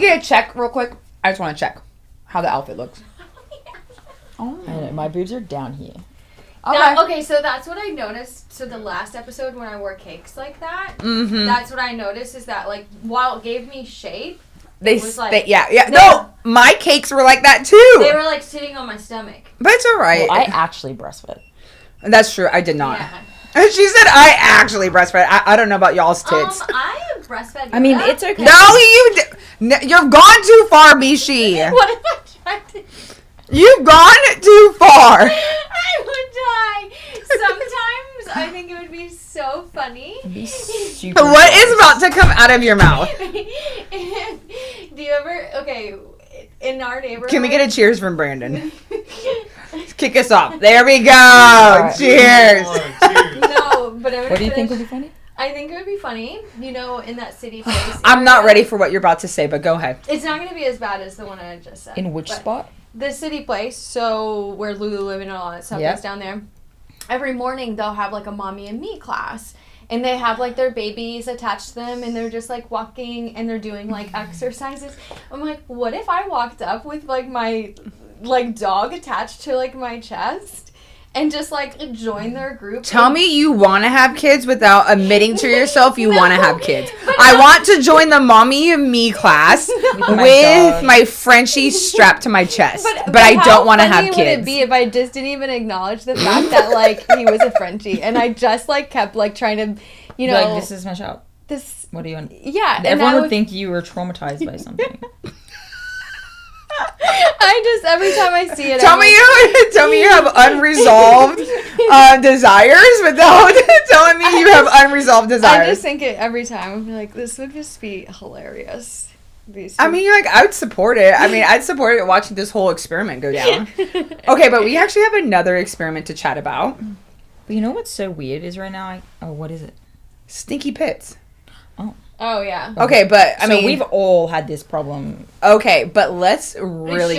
get a check real quick? I just want to check how the outfit looks. Oh. I know, my boobs are down here. Okay, so that's what I noticed. So the last episode when I wore cakes like that, that's what I noticed is that, like, while it gave me shape, No, my cakes were like that too. They were like sitting on my stomach. But it's all right. Well, I actually breastfed. That's true. I did not. Yeah. She said I actually breastfed. I don't know about y'all's tits. I breastfed. I mean, it's okay. No, you've gone too far, Mishi. What if I tried to? You've gone too far. I would die. Sometimes I think it would be so funny. What is about to come out of your mouth? Do you ever, in our neighborhood. Can we get a cheers from Brandon? Kick us off. There we go. Right. Cheers. No, but what do you think would be funny? I think it would be funny, in that city place. I'm not ready for what you're about to say, but go ahead. It's not going to be as bad as the one I just said. In which spot? The city place, so where Lululemon and all that stuff is down there. Every morning they'll have like a mommy and me class. And they have like their babies attached to them and they're just like walking and they're doing like exercises. I'm like, what if I walked up with like my like dog attached to like my chest and just like join their group? Tell me you want to have kids without admitting to yourself you want to have kids. I want to join the mommy and me class with my Frenchie strapped to my chest. But I don't want to have kids. How funny would it be if I just didn't even acknowledge the fact that like he was a Frenchie and I just like kept like trying to, like, this is my shop. This. What do you want? Yeah. Everyone would think you were traumatized by something. I just, every time I see it, tell me you have unresolved desires without telling me you have unresolved desires. I just think it every time. I'd be like, this would just be hilarious. I mean, like, I would support it. I mean, I'd support it watching this whole experiment go down. Okay, but we actually have another experiment to chat about. But you know what's so weird is right now, what is it? Stinky pits. Oh, yeah. Okay, but I mean, we've all had this problem. Okay, but let's really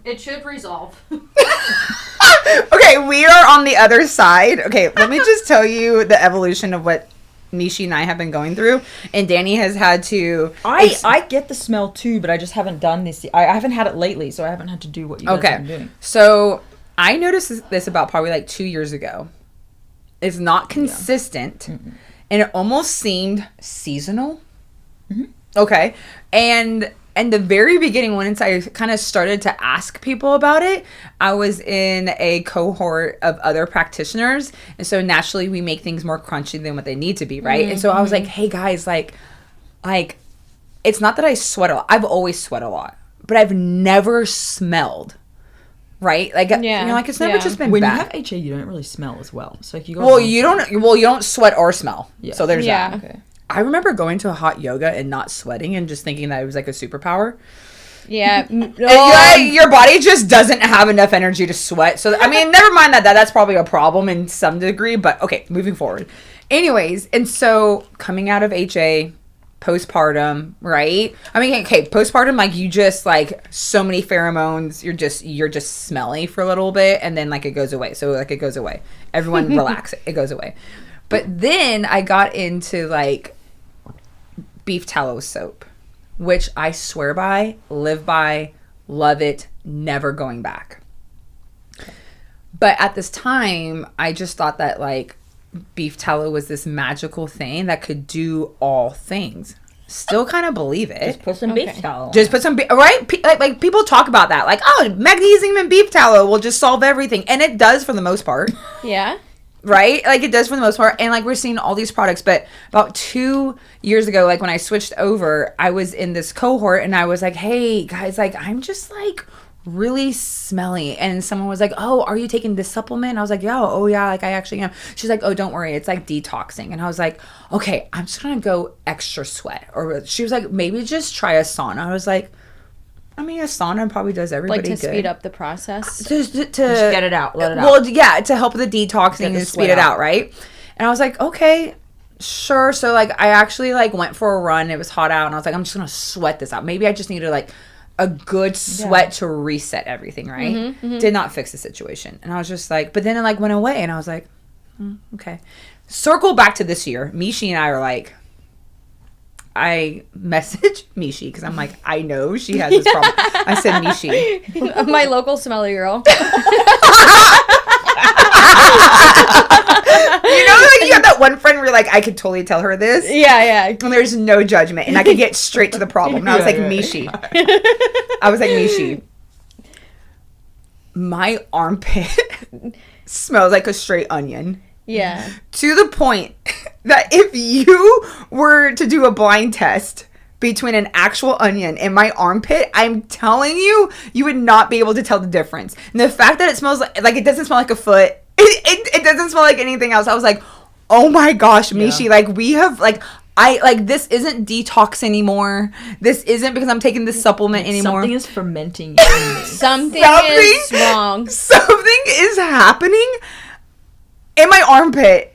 it should resolve. Okay, we are on the other side. Okay, let me just tell you the evolution of what Mishi and I have been going through, and Danny has had to. I get the smell too, but I just haven't done this. I haven't had it lately, so I haven't had to do what you guys have been doing. So I noticed this about probably like 2 years ago. It's not consistent. Yeah. And it almost seemed seasonal. Mm-hmm. Okay. And the very beginning, once I kind of started to ask people about it, I was in a cohort of other practitioners. And so naturally we make things more crunchy than what they need to be, right? Mm-hmm. And so I was like, hey guys, like it's not that I sweat a lot. I've always sweat a lot. But I've never smelled. Right? Like, like it's never just been when bad. You have HA, you don't really smell as well. So like you don't sweat or smell. Yeah. So there's that. Okay. I remember going to a hot yoga and not sweating and just thinking that it was like a superpower. Yeah. Your body just doesn't have enough energy to sweat. So I mean, never mind that's probably a problem in some degree, but okay, moving forward. Anyways, and so coming out of HA, postpartum, right? I mean, okay, postpartum, like you just like so many pheromones, you're just smelly for a little bit and then like it goes away. So like it goes away. Everyone relax, it goes away. But then I got into like beef tallow soap, which I swear by, live by, love it, never going back. But at this time, I just thought that like beef tallow was this magical thing that could do all things. Still kind of believe it. Just put some beef tallow. Just put some right? Like people talk about that. Like, oh, magnesium and beef tallow will just solve everything. And it does for the most part. Yeah. Right? Like it does for the most part. And like we're seeing all these products. But about 2 years ago, like when I switched over, I was in this cohort and I was like, hey guys, like I'm just like really smelly. And someone was like, oh, are you taking this supplement? And I was like, yeah, like I actually am. She's like, oh, don't worry, it's like detoxing. And I was like, okay, I'm just gonna go extra sweat. Or she was like, maybe just try a sauna. I was like, I mean, a sauna probably does everybody good. Like to speed up the process? Just get it out, let it out. Well, yeah, to help with the detoxing and speed it out, right? And I was like, okay, sure. So like I actually like went for a run. It was hot out and I was like, I'm just gonna sweat this out. Maybe I just needed like a good sweat to reset everything, right? Mm-hmm, mm-hmm. Did not fix the situation. And I was just like, but then it like went away and I was like, okay. Circle back to this year. Mishi and I are like, I messaged Mishi because I'm like, I know she has this problem. I said, Mishi. My local smelly girl. You know, like you have that one friend where you're like, I could totally tell her this. Yeah. And there's no judgment. And I could get straight to the problem. And I was like, Mishi. I was like, Mishi. My armpit smells like a straight onion. Yeah. To the point that if you were to do a blind test between an actual onion and my armpit, I'm telling you, you would not be able to tell the difference. And the fact that it smells like it doesn't smell like a foot, it doesn't smell like anything else. I was like, oh my gosh, Mishi, like we have this isn't detox anymore. This isn't because I'm taking this supplement anymore. Something is fermenting. Something is wrong. Something is happening in my armpit.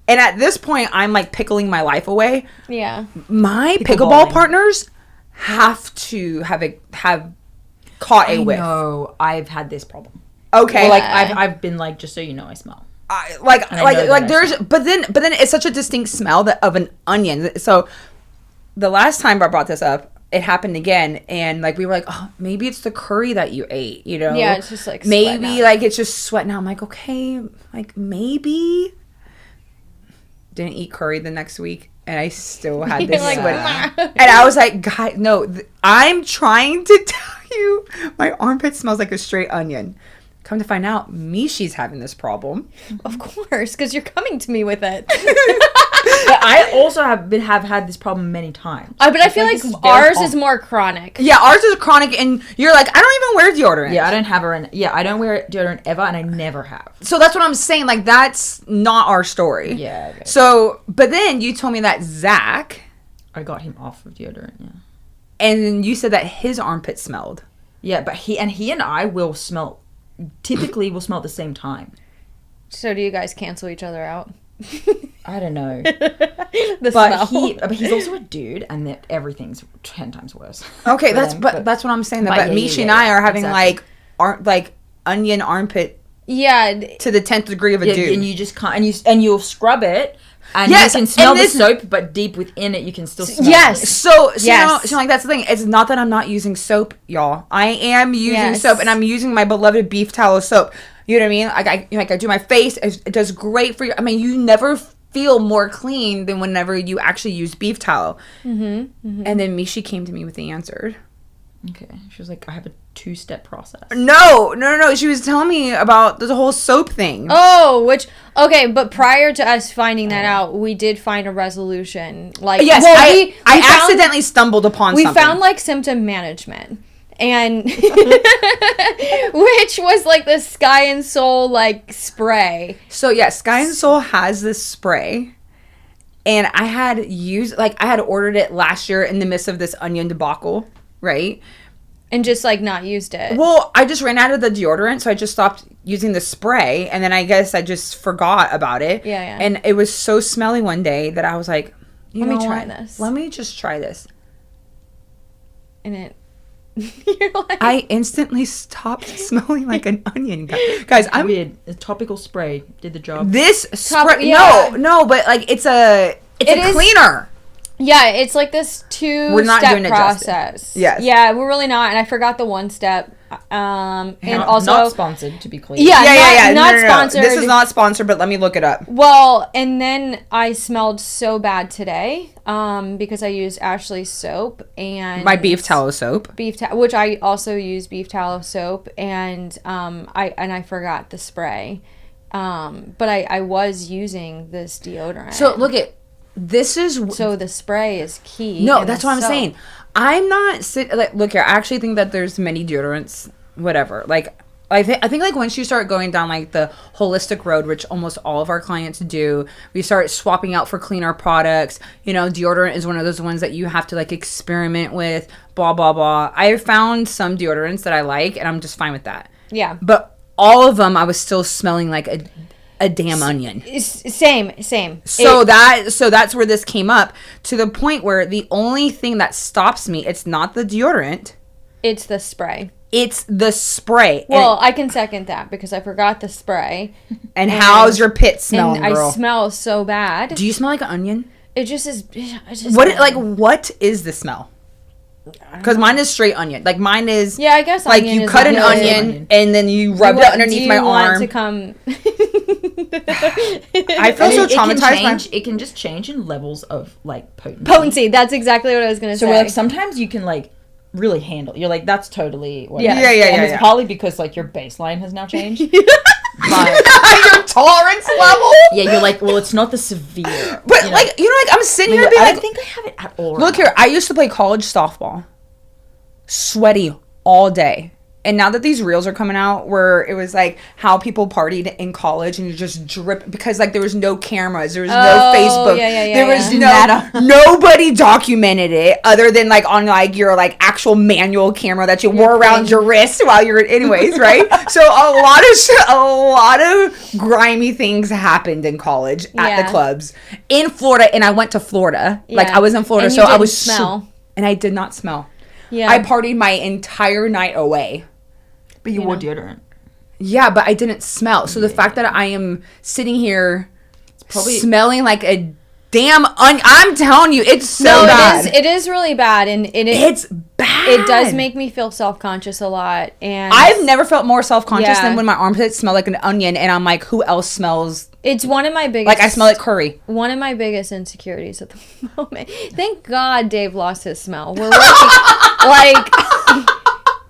And at this point, I'm like pickling my life away. Yeah. My pickleball partners have to have caught a whiff. No, I've had this problem. Okay. Well, like I've been like, just so you know, I smell. But then it's such a distinct smell of an onion. So the last time I brought this up, it happened again, and like we were like, oh, maybe it's the curry that you ate, you know? Yeah, it's just like maybe like it's just sweating out. I'm like, okay, like maybe. Didn't eat curry the next week, and I still had this sweat. And I was like, God, no, I'm trying to tell you, my armpit smells like a straight onion. Come to find out, Mishi's having this problem. Of course, because you're coming to me with it. But I also have had this problem many times. But I feel like ours is more chronic. Yeah, ours is chronic, and you're like, I don't even wear deodorant. Yeah, I don't wear deodorant ever, and I never have. So that's what I'm saying. Like, that's not our story. Yeah. Okay. So, but then you told me that Zach, I got him off of deodorant. Yeah. And you said that his armpit smelled. Yeah, but he and I will smell. Typically, will smell at the same time. So do you guys cancel each other out? I don't know. But he's also a dude, and that everything's 10 times worse. Okay, that's what I'm saying. But Mishi and I are having like onion armpit. Yeah. To the 10th degree of a dude. And you just can't, and you'll scrub it. And you can smell the soap, but deep within it, you can still smell it. So like, that's the thing. It's not that I'm not using soap, y'all. I am using soap, and I'm using my beloved beef tallow soap. You know what I mean? Like I do my face. It does great for you. I mean, you never feel more clean than whenever you actually use beef tallow. Mm-hmm. And then Mishi came to me with the answer. Okay. She was like, I have a 2-step process. No. She was telling me about the whole soap thing. Oh, but prior to us finding that out, we did find a resolution. Like, yes, I accidentally stumbled upon something. We found like symptom management. And which was like the Sky and Soul like spray. So yeah, Sky and Soul has this spray. And I had ordered it last year in the midst of this onion debacle. Right? And just like not used it. Well, I just ran out of the deodorant, so I just stopped using the spray, and then I guess I just forgot about it. Yeah. And it was so smelly one day that I was like, let me try this. Let me just try this. And you're like, I instantly stopped smelling like an onion. Guys, I'm weird. A topical spray did the job. This spray, no, but like it's a cleaner. Yeah, it's like this 2-step process. Yes. Yeah, we're really not, and I forgot the 1 step. And also not sponsored, to be clear. Yeah, not sponsored. This is not sponsored, but let me look it up. Well, and then I smelled so bad today, because I used Ashley's soap and my beef tallow soap. Which I also use beef tallow soap, and I forgot the spray. But I was using this deodorant. So look at. So the spray is key. No, that's what I'm saying. I'm not look here. I actually think that there's many deodorants, whatever. Like I think like once you start going down like the holistic road, which almost all of our clients do, we start swapping out for cleaner products. You know, deodorant is one of those ones that you have to like experiment with. Blah blah blah. I found some deodorants that I like, and I'm just fine with that. Yeah. But all of them, I was still smelling like a damn onion. Same. So that's where this came up, to the point where the only thing that stops me, it's not the deodorant. It's the spray. It's the spray. Well, I can second that because I forgot the spray. And how's your pit smelling, and girl? I smell so bad. Do you smell like an onion? It just is. It's just what is the smell? Because mine is straight onion. Like mine is. Yeah, I guess. Like you cut an onion and then you rub it underneath my arm. To come. I feel so traumatized. It can just change in levels of like potency. Potency. That's exactly what I was gonna say. So like sometimes you can like really handle. You're like that's totally. Yeah. And it's probably because like your baseline has now changed. But your tolerance level. Yeah, you're like, well, it's not the severe. But like I'm sitting here being I like, don't think I have it at all. Look here, I used to play college softball, sweaty all day. And now that these reels are coming out where it was like how people partied in college and you just drip because like there was no cameras, there was no Facebook, there was nobody documented it other than like on like your like actual manual camera that you wore around your wrist while you're anyways, right? So a lot of grimy things happened in college at the clubs in Florida, and I went to Florida. Like I was in Florida, so I was smell. And I did not smell. Yeah. I partied my entire night away. But you wore deodorant. Yeah, but I didn't smell. So the fact that I am sitting here smelling like a damn I'm telling you, it's so bad. It is really bad, and it's bad. It does make me feel self-conscious a lot, and I've never felt more self-conscious than when my armpits smell like an onion, and I'm like, who else smells? It's one of my biggest. Like I smell like curry. One of my biggest insecurities at the moment. Thank God Dave lost his smell. We're working like.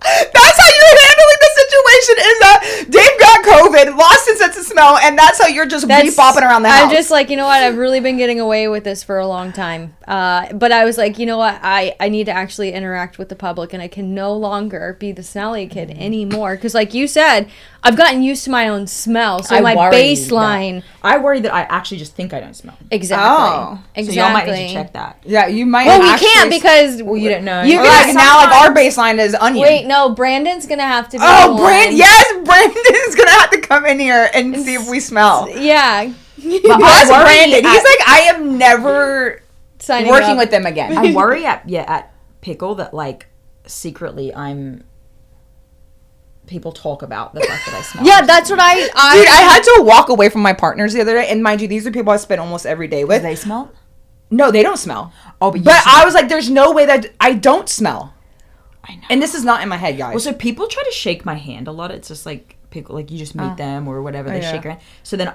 That's how you're handling the situation, is that Dave got COVID, lost his sense of smell, and that's how you're just bopping around the house. I'm just like, you know what, I've really been getting away with this for a long time. But I was like, you know what, I need to actually interact with the public, and I can no longer be the smelly kid anymore. Because like you said, I've gotten used to my own smell, so my baseline... I worry that I actually just think I don't smell. Exactly. Oh. So y'all might need to check that. Yeah, you might. Well, we can't because... Well, you didn't know. Like now, like our baseline is onion. Wait, no, Brandon's gonna have to be Brandon's gonna have to come in here and see if we smell. Yeah. But Brandon, he's like, I am never working with them again. I worry at Pickle that like secretly people talk about the fact that I smell. Yeah, that's what I Dude, I had to walk away from my partners the other day, and mind you, these are people I spend almost every day with. Do they smell? No, they don't smell. Oh, but I was like, there's no way that I don't smell. I know. And this is not in my head, guys. Well, so people try to shake my hand a lot. It's just like people, like you just meet them or whatever, they shake your hand. So then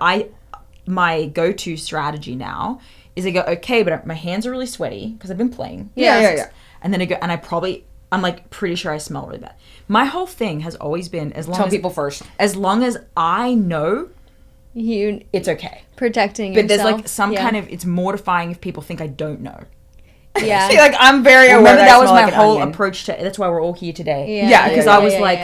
my go-to strategy now is I go, okay, but my hands are really sweaty because I've been playing. Yeah. And then I go, and I'm like pretty sure I smell really bad. My whole thing has always been tell people first. As long as I know it's okay. Protecting but yourself. There's like some kind of, it's mortifying if people think I don't know. Yeah. See, like I'm very aware. Remember that was my whole approach to. That's why we're all here today. Yeah, because I was like,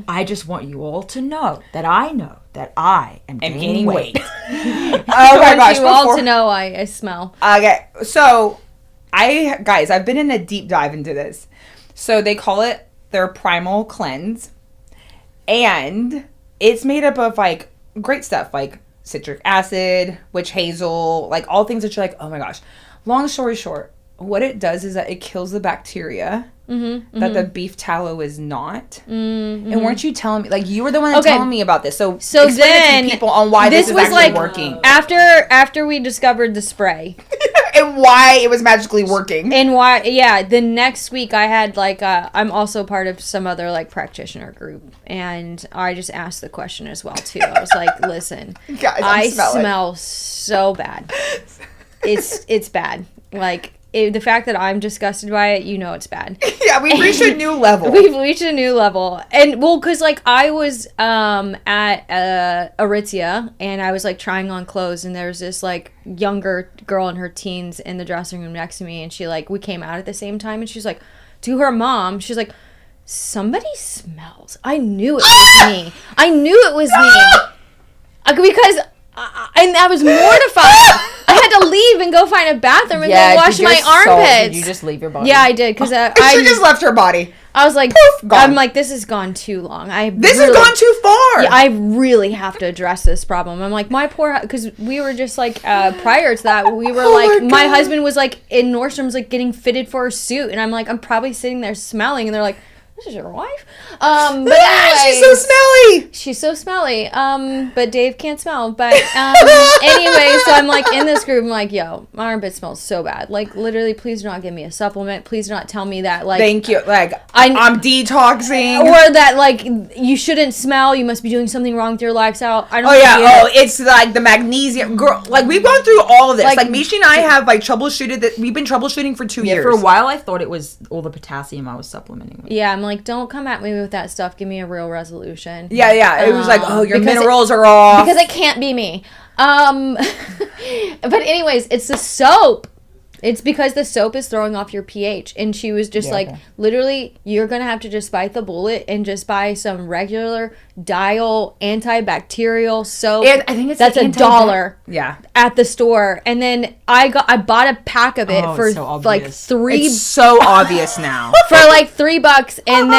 I just want you all to know that I know that I am gaining weight. Oh my gosh! You all to know I smell. Okay, so I've been in a deep dive into this. So they call it their primal cleanse, and it's made up of like great stuff like citric acid, witch hazel, like all things that you're like, oh my gosh. Long story short, what it does is that it kills the bacteria that the beef tallow is not. And weren't you telling me, like you were the one that telling me about this? So explain then it to people on why this is actually like working. After we discovered the spray. And why it was magically working. And why, the next week I had like, I'm also part of some other like practitioner group. And I just asked the question as well too. I was like, listen, guys, I smell so bad. It's bad. Like, the fact that I'm disgusted by it, it's bad. Yeah, we've reached a new level. We've reached a new level. And, well, because, like, I was at Aritzia, and I was, like, trying on clothes, and there was this, like, younger girl in her teens in the dressing room next to me, and she, like, we came out at the same time, and she's like, to her mom, she's like, somebody smells. I knew it was me. I knew it was me. Because... and I was mortified. I had to leave and go find a bathroom and go wash my armpits. Did you just leave your body? Yeah, I did. Because she just left her body. I was like, poof, I'm like, this has gone too long. This has gone too far. Yeah, I really have to address this problem. I'm like, my poor, because we were just like, prior to that, we were like, my husband was like in Nordstrom's like getting fitted for a suit. And I'm like, I'm probably sitting there smelling. And they're like, this is your wife. But anyways, she's so smelly. She's so smelly. But Dave can't smell. But anyway, so I'm like in this group. I'm like, yo, my armpit smells so bad. Like literally, please do not give me a supplement. Please do not tell me that. Like, thank you. Like I'm detoxing, or that like you shouldn't smell. You must be doing something wrong with your lifestyle. I don't. It's like the magnesium, girl. Like we've gone through all of this. Like Mishi and I have like troubleshooted that. We've been troubleshooting for 2 years. For a while, I thought it was all the potassium I was supplementing with. Yeah, I'm like, don't come at me with that stuff. Give me a real resolution. Yeah. It was like, oh, your minerals are off. Because it can't be me. But anyways, it's the soap. It's because the soap is throwing off your pH. And she was just literally, you're going to have to just bite the bullet and just buy some regular Dial antibacterial soap. I think it's that's $1 at the store. And then I bought a pack of it for like $3. It's so obvious now. For like $3. And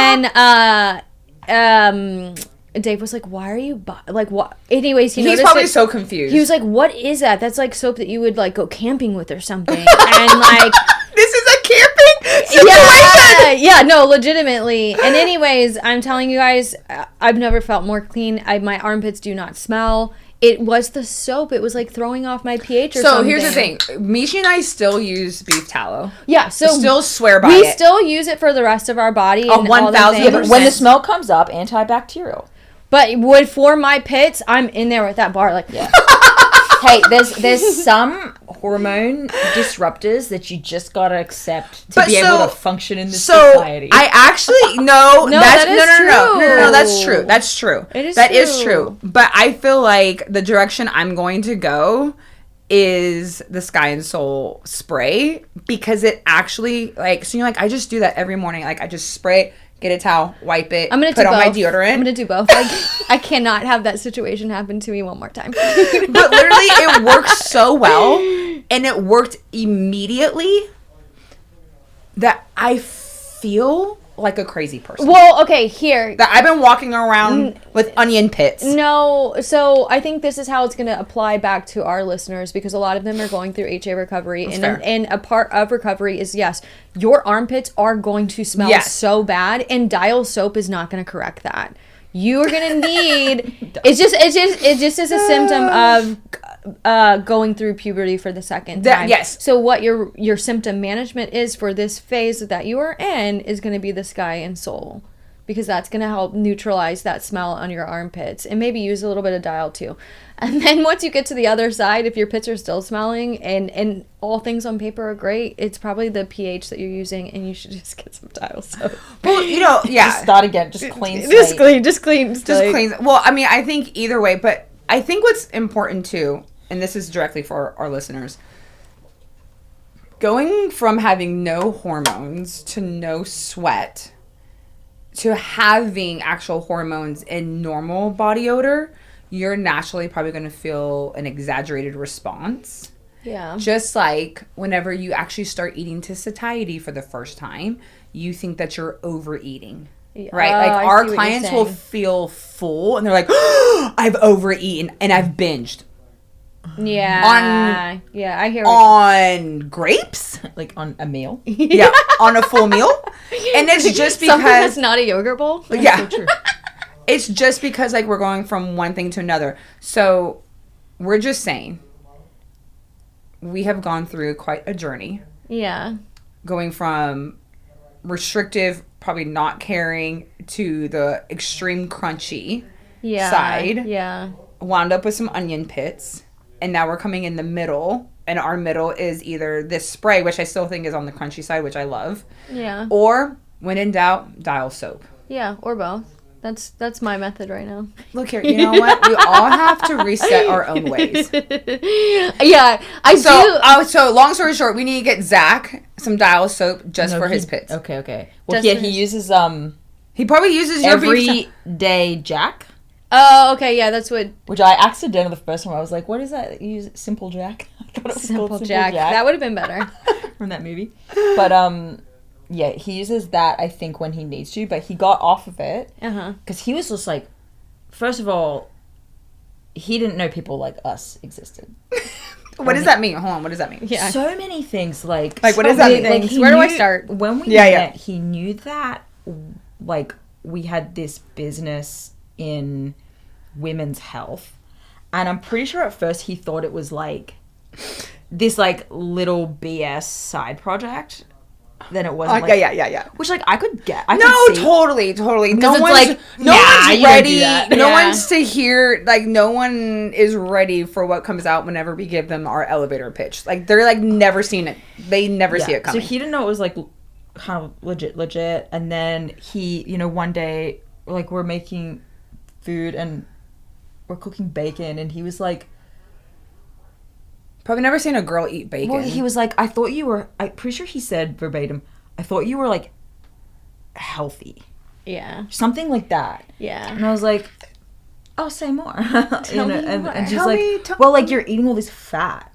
then Dave was like, why are you like what? Anyways, he's probably so confused. He was like, what is that? That's like soap that you would like go camping with or something. And like, this is a camping situation. Yeah, no, legitimately. And anyways, I'm telling you guys, I've never felt more clean. My armpits do not smell. It was the soap. It was like throwing off my pH or something. So here's the thing. Mishi and I still use beef tallow. Yeah, so still swear by it. We still use it for the rest of our body. 1,000%. When the smell comes up, antibacterial. But for my pits, I'm in there with that bar. Like, hey, there's some hormone disruptors that you just gotta accept to be able to function in this society. I actually no, that's true. That's true. That is true. But I feel like the direction I'm going to go is the Sky and Soul spray, because it actually I just do that every morning. Like I just spray. Get a towel, wipe it, put on my deodorant. I'm going to do both. I cannot have that situation happen to me one more time. But literally, it works so well, and it worked immediately that I feel like a crazy person. Well, okay, here. That I've been walking around with onion pits. No, so I think this is how it's going to apply back to our listeners, because a lot of them are going through HA recovery. And a part of recovery is, yes, your armpits are going to smell so bad, and Dial soap is not going to correct that. You are going to need it just is a symptom of going through puberty for the second time. Yes. So what your symptom management is for this phase that you are in is going to be the Sky and Soul, because that's going to help neutralize that smell on your armpits, and maybe use a little bit of Dial too. And then once you get to the other side, if your pits are still smelling and all things on paper are great, it's probably the pH that you're using, and you should just get some Dial soap. Well, just start again. Just clean. Just clean. Well, I mean, I think either way, but I think what's important too, and this is directly for our listeners, going from having no hormones to no sweat to having actual hormones and normal body odor, you're naturally probably going to feel an exaggerated response. Yeah. Just like whenever you actually start eating to satiety for the first time, you think that you're overeating. Right? Like our clients will feel full and they're like, oh, I've overeaten and I've binged. Yeah. I hear on grapes, like on a meal. Yeah, on a full meal. And it's just because something that's not a yogurt bowl. Yeah. So true. It's just because like we're going from one thing to another. So we're just saying we have gone through quite a journey. Yeah. Going from restrictive, probably not caring, to the extreme crunchy side. Yeah. Wound up with some onion pits. And now we're coming in the middle. And our middle is either this spray, which I still think is on the crunchy side, which I love. Yeah. Or, when in doubt, Dial soap. Yeah, or both. That's my method right now. Look here, you know what? We all have to reset our own ways. Yeah, do. So long story short, we need to get Zach some Dial soap just for his pits. Okay. Well, he uses he probably uses your everyday Jack. Oh, okay, yeah, that's what. Which I accidentally the first time I was like, "What is that? You use Simple Jack?" I thought it was Simple Jack. That would have been better from that movie. But yeah, he uses that, I think, when he needs to, but he got off of it because he was just like, first of all, he didn't know people like us existed. What does that mean? Hold on, what does that mean? Yeah. So many things, like what does that mean? Where do I start? When we met, he knew that like, we had this business in women's health. And I'm pretty sure at first he thought it was, like, this, like, little BS side project. Then it wasn't like... Yeah. Which, like, I could get. Totally. No one's like, no one's ready. No Yeah. one's to hear, like, no one is ready for what comes out whenever we give them our elevator pitch. Like, they're, like, never seen it. They never see it coming. So he didn't know it was, like, kind of legit. And then he, you know, one day, like, we're making food and we're cooking bacon. And he was like... Probably never seen a girl eat bacon. Well, he was like, I thought you were... I'm pretty sure he said verbatim, I thought you were, like, healthy. Yeah. Something like that. Yeah. And I was like, oh, say more. Tell me more. And she's Tell like, me, well, like, you're eating all this fat.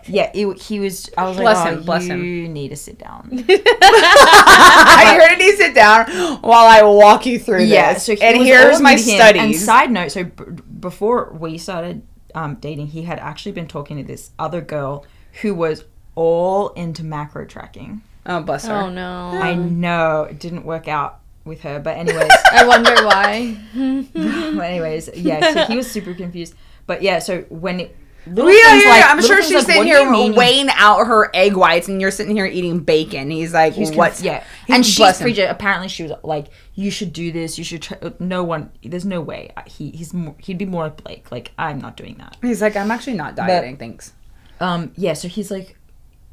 Yeah, he was... I was like, Bless him. You need to sit down. I heard you sit down while I walk you through this. So and here's my studies. And side note, so before we started dating, he had actually been talking to this other girl who was all into macro tracking. Oh, bless her. Oh, no. I know. It didn't work out with her. But anyways. I wonder why. But anyways, yeah. So he was super confused. But yeah, so when it... I'm sure she's sitting here weighing out her egg whites, and you're sitting here eating bacon. He's like, "What?" And she's preaching. Apparently, she was like, "You should do this. You should." There's no way. He'd be more like Blake. Like, I'm not doing that. He's like, "I'm actually not dieting." Thanks. Yeah. So he's like,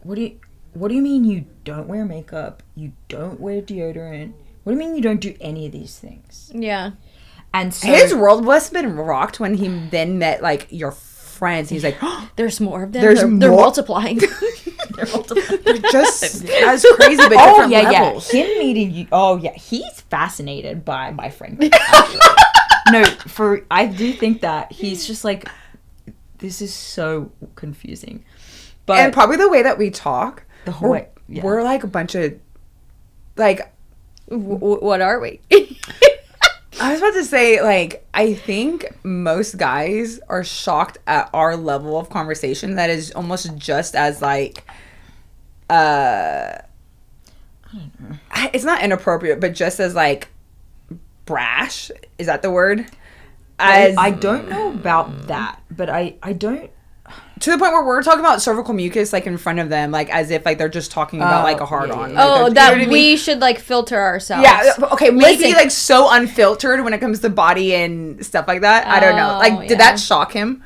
"What do you mean you don't wear makeup? You don't wear deodorant? What do you mean you don't do any of these things?" Yeah. And so his world must have been rocked when he then met like your friends. He's like, oh, there's more of them. They're multiplying. They're just as crazy, but different levels. Him meeting you. Oh yeah, he's fascinated by my friend. No, I do think that he's just like, this is so confusing. But and probably the way that we talk, the whole way, we're like a bunch of like. What are we? I was about to say, like, I think most guys are shocked at our level of conversation that is almost just as, like, I don't know. It's not inappropriate, but just as, like, brash. Is that the word? I don't know about that, but I don't... To the point where we're talking about cervical mucus, like, in front of them, like, as if, like, they're just talking about, like, a hard-on. Yeah. Oh, like, that you know what I we mean? should, like, filter ourselves. Yeah, okay, maybe, Listen. like, so unfiltered when it comes to body and stuff like that. I don't know. Like, did that shock him?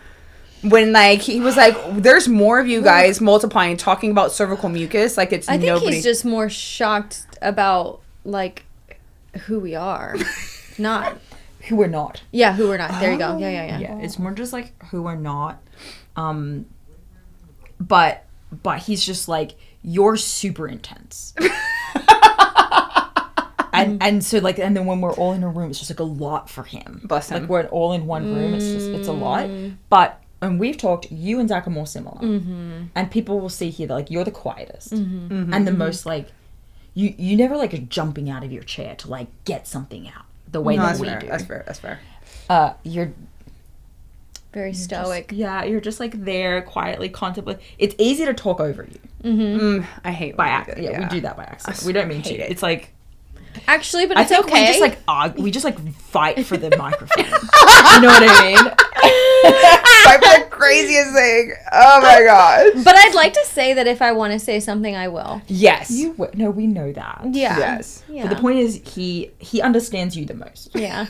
When, like, he was like, there's more of you guys multiplying, talking about cervical mucus, like, it's nobody. I think he's just more shocked about, like, who we are. Not. Who we're not. Yeah, who we're not. There you go. Yeah. Yeah, it's more just, like, who we're not. But he's just like, you're super intense. and so like, and then when we're all in a room, it's just like a lot for him. Bless him. Like we're all in one room. It's a lot. But, and we've talked, you and Zach are more similar. And people will see here that like, you're the quietest and the most like, you never like jumping out of your chair to like get something out the way that we do. That's fair. You're Very stoic. you're just like there quietly contemplating. It's easy to talk over you. I hate By accident. Yeah, we do that by accident. We don't mean to. It's like, Actually, but I it's think okay. we just like we just like fight for the microphone. You know what I mean? Fight for the craziest thing. Oh my gosh. But I'd like to say that if I want to say something, I will. Yes. No, we know that. Yeah. Yes. Yeah. But the point is, he understands you the most. Yeah.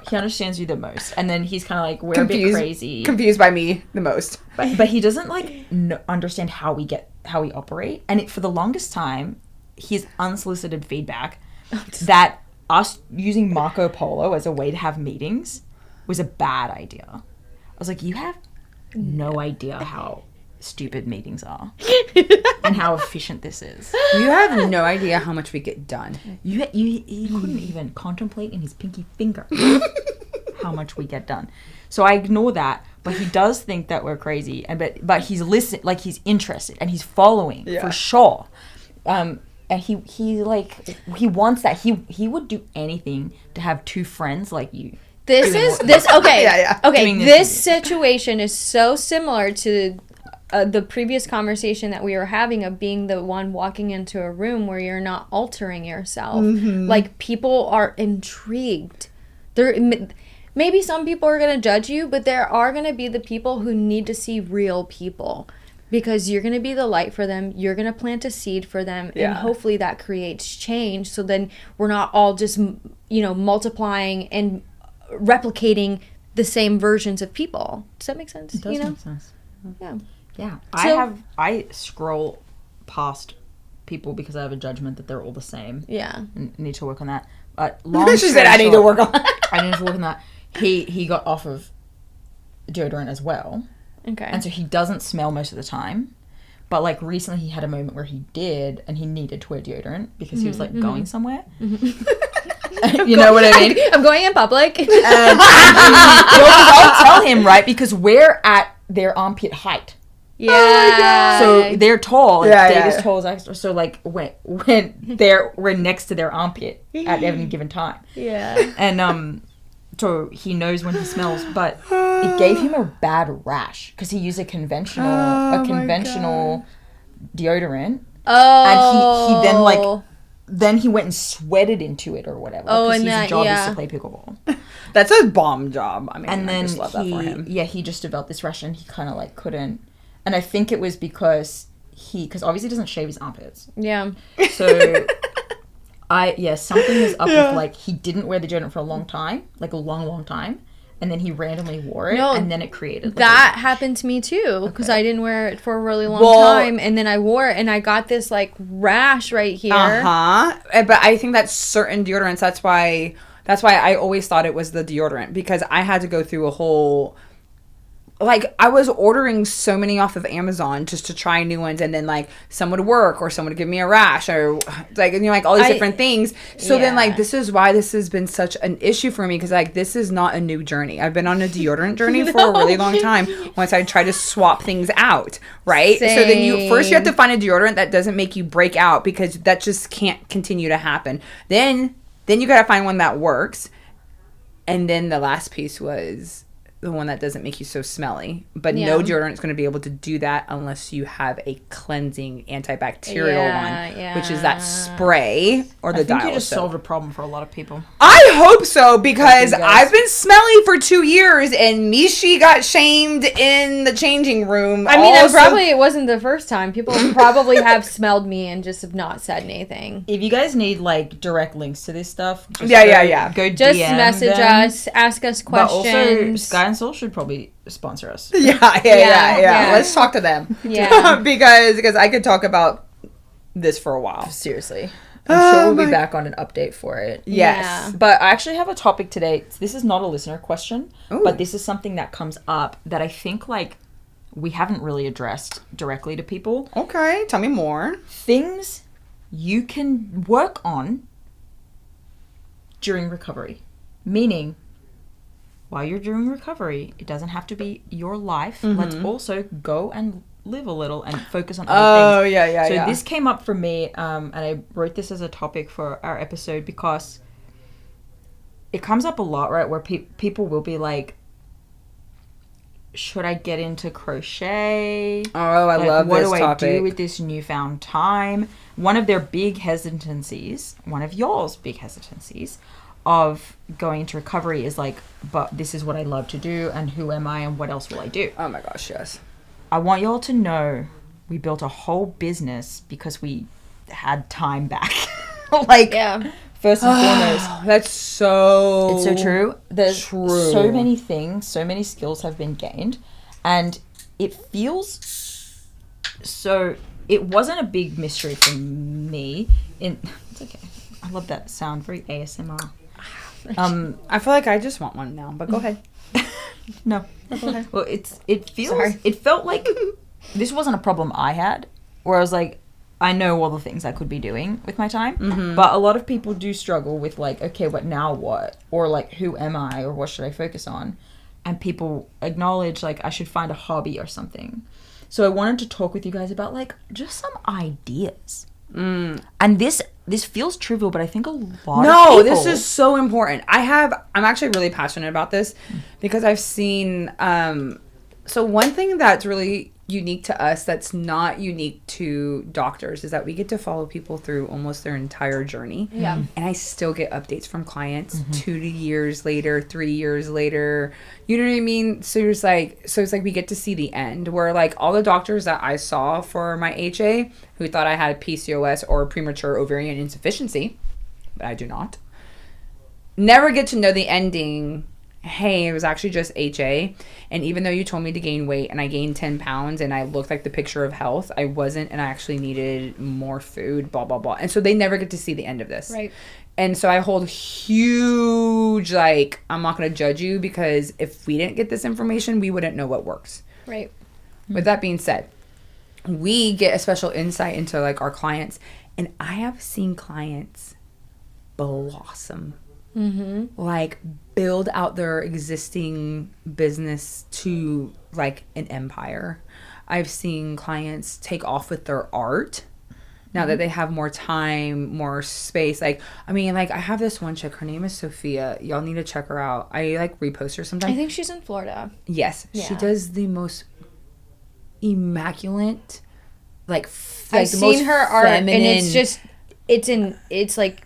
He understands you the most, and then he's kind of like, we're a bit crazy. Confused by me the most. But he doesn't like understand how we operate, and for the longest time, his unsolicited feedback that us using Marco Polo as a way to have meetings was a bad idea. I was like, you have no idea how stupid meetings are and how efficient this is. You have no idea how much we get done. He couldn't even contemplate in his pinky finger how much we get done. So I ignore that, but he does think that we're crazy, but he's listening, like he's interested and he's following for sure. And he wants that. He would do anything to have two friends like you. Okay. Yeah. Okay, this situation is so similar to the previous conversation that we were having of being the one walking into a room where you're not altering yourself. Like, people are intrigued. Maybe some people are going to judge you, but there are going to be the people who need to see real people, because you're going to be the light for them. You're going to plant a seed for them, and hopefully that creates change. So then we're not all just, multiplying and replicating the same versions of people. Does that make sense? It does make sense. Yeah. I scroll past people because I have a judgment that they're all the same. Yeah. And need to work on that. But she said I need to work on I need to work on that. He got off of deodorant as well. Okay. And so he doesn't smell most of the time. But like recently he had a moment where he did, and he needed to wear deodorant because he was like going somewhere. You know what I mean? I'm going in public. I'll tell him, right? Because we're at their armpit height. Yeah. Oh, so they're tall. Dave is tall as extra. So like when we're next to their armpit at any given time. Yeah. And so he knows when he smells, but it gave him a bad rash because he used a conventional deodorant. Oh. And he then he went and sweated into it or whatever. Oh, and his job is to play pickleball. That's a bomb job. I mean, and then I just love that for him. Yeah, he just developed this rash, and he kind of like couldn't. And I think it was because obviously he doesn't shave his armpits. Yeah. So something was up with like he didn't wear the deodorant for a long time, like a long time. And then he randomly wore it, and then it created... that happened to me, too, because I didn't wear it for a really long time, and then I wore it, and I got this, like, rash right here. But I think that's certain deodorants. That's why I always thought it was the deodorant, because I had to go through a whole... Like, I was ordering so many off of Amazon just to try new ones, and then, like, some would work, or someone would give me a rash, or, like, all these different things. So then, like, this is why this has been such an issue for me, because, like, this is not a new journey. I've been on a deodorant journey for a really long time once I try to swap things out, right? Same. So then you have to find a deodorant that doesn't make you break out, because that just can't continue to happen. Then you gotta find one that works. And then the last piece was... the one that doesn't make you so smelly. But no deodorant is going to be able to do that unless you have a cleansing antibacterial one, which is that spray or the dial. I think you just solved a problem for a lot of people. I hope so, because I've been smelly for 2 years, and Mishi got shamed in the changing room. I mean, it wasn't the first time. People probably have smelled me and just have not said anything. If you guys need, like, direct links to this stuff, go just DM message us, ask us questions. But also, Sky and Soul should probably sponsor us. Yeah. Let's talk to them. Yeah. because I could talk about this for a while. Seriously. I'm sure we'll be back on an update for it. Yes. Yeah. But I actually have a topic today. This is not a listener question, but this is something that comes up that I think, like, we haven't really addressed directly to people. Okay, tell me more. Things you can work on during recovery. Meaning... while you're doing recovery, it doesn't have to be your life. Let's also go and live a little and focus on other things. So this came up for me, and I wrote this as a topic for our episode because it comes up a lot, right? Where people will be like, should I get into crochet? Oh, I love this topic. What do I do with this newfound time? One of their big hesitancies, one of y'all's big hesitancies, of going into recovery is like, but this is what I love to do, and who am I, and what else will I do? Oh my gosh, yes. I want y'all to know we built a whole business because we had time back. First and foremost. That's so... it's so true. There's so many things, so many skills have been gained, and it feels so... It wasn't a big mystery for me. It's okay. I love that sound. Very ASMR. I feel like I just want one now, but go ahead. No. Go ahead. Well, it felt like this wasn't a problem I had, where I was like, I know all the things I could be doing with my time, but a lot of people do struggle with like, okay, but now what? Or like, who am I? Or what should I focus on? And people acknowledge like, I should find a hobby or something. So I wanted to talk with you guys about like, just some ideas. And this feels trivial, but I think a lot of people... No, this is so important. I'm actually really passionate about this because I've seen... so one thing that's really unique to us that's not unique to doctors is that we get to follow people through almost their entire journey. Yeah. And I still get updates from clients 2 years later, 3 years later. You know what I mean? So it's like we get to see the end where like all the doctors that I saw for my HA who thought I had PCOS or premature ovarian insufficiency, but I do not, never get to know the ending. Hey, it was actually just HA, and even though you told me to gain weight and I gained 10 pounds and I looked like the picture of health, I wasn't, and I actually needed more food, blah, blah, blah. And so they never get to see the end of this. Right. And so I hold huge, like, I'm not going to judge you because if we didn't get this information, we wouldn't know what works. Right. With that being said, we get a special insight into, like, our clients, and I have seen clients blossom. Like build out their existing business to like an empire. I've seen clients take off with their art now that they have more time, more space. Like, I mean, like I have this one chick, her name is Sofia. Y'all need to check her out. I like repost her sometimes. I think she's in Florida. Yes. Yeah. She does the most immaculate, like I've seen her art feminine, and it's like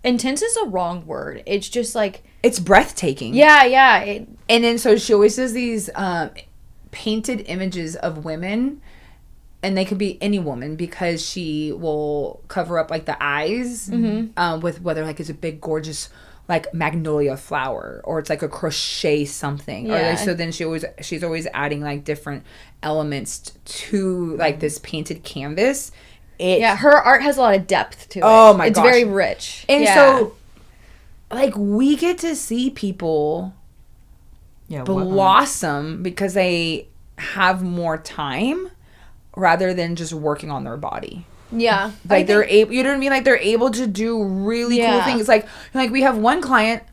intense is a wrong word. It's just like it's breathtaking. Yeah. And then so she always does these painted images of women, and they could be any woman because she will cover up like the eyes with whether like it's a big gorgeous like magnolia flower or it's like a crochet something. Yeah. Or like, so then she's always adding like different elements to like this painted canvas. Her art has a lot of depth to it. Oh my gosh. It's very rich. And so like we get to see people blossom because they have more time rather than just working on their body. Yeah. Like they're able, you know what I mean? Like they're able to do really cool things. Like we have one client,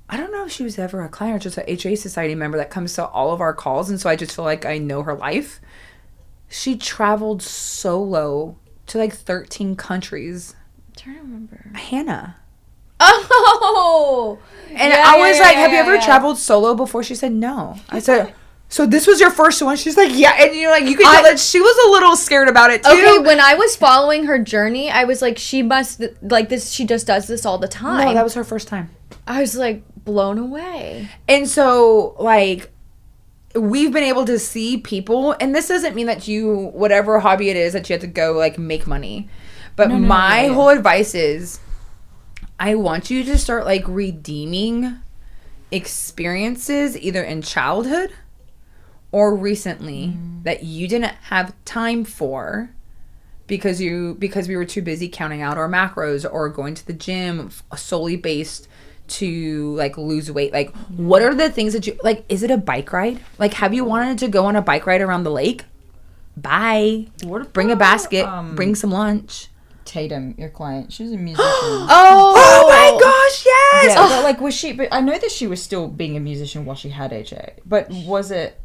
I don't know if she was ever a client or just a HA Society member that comes to all of our calls. And so I just feel like I know her life. She traveled solo to like 13 countries. I'm trying to remember. Hannah. Oh! And I was like, have you ever traveled solo before? She said, no. I said, so this was your first one? She's like, yeah. And you know, like, you could tell that she was a little scared about it too. Okay, when I was following her journey, I was like, she must, like this, she just does this all the time. No, that was her first time. I was like blown away. And so, like, we've been able to see people, and this doesn't mean that you, whatever hobby it is, that you have to go, like, make money. But my whole advice is, I want you to start, like, redeeming experiences either in childhood or recently that you didn't have time for because we were too busy counting out our macros or going to the gym solely based to like lose weight. Like, what are the things that you like? Is it a bike ride? Like, have you wanted to go on a bike ride around the lake? Bye. Bring a basket. Bring some lunch. Tatum, your client, she was a musician. Oh my gosh, yes. Yeah, but like was she? But I know that she was still being a musician while she had HA. But was it?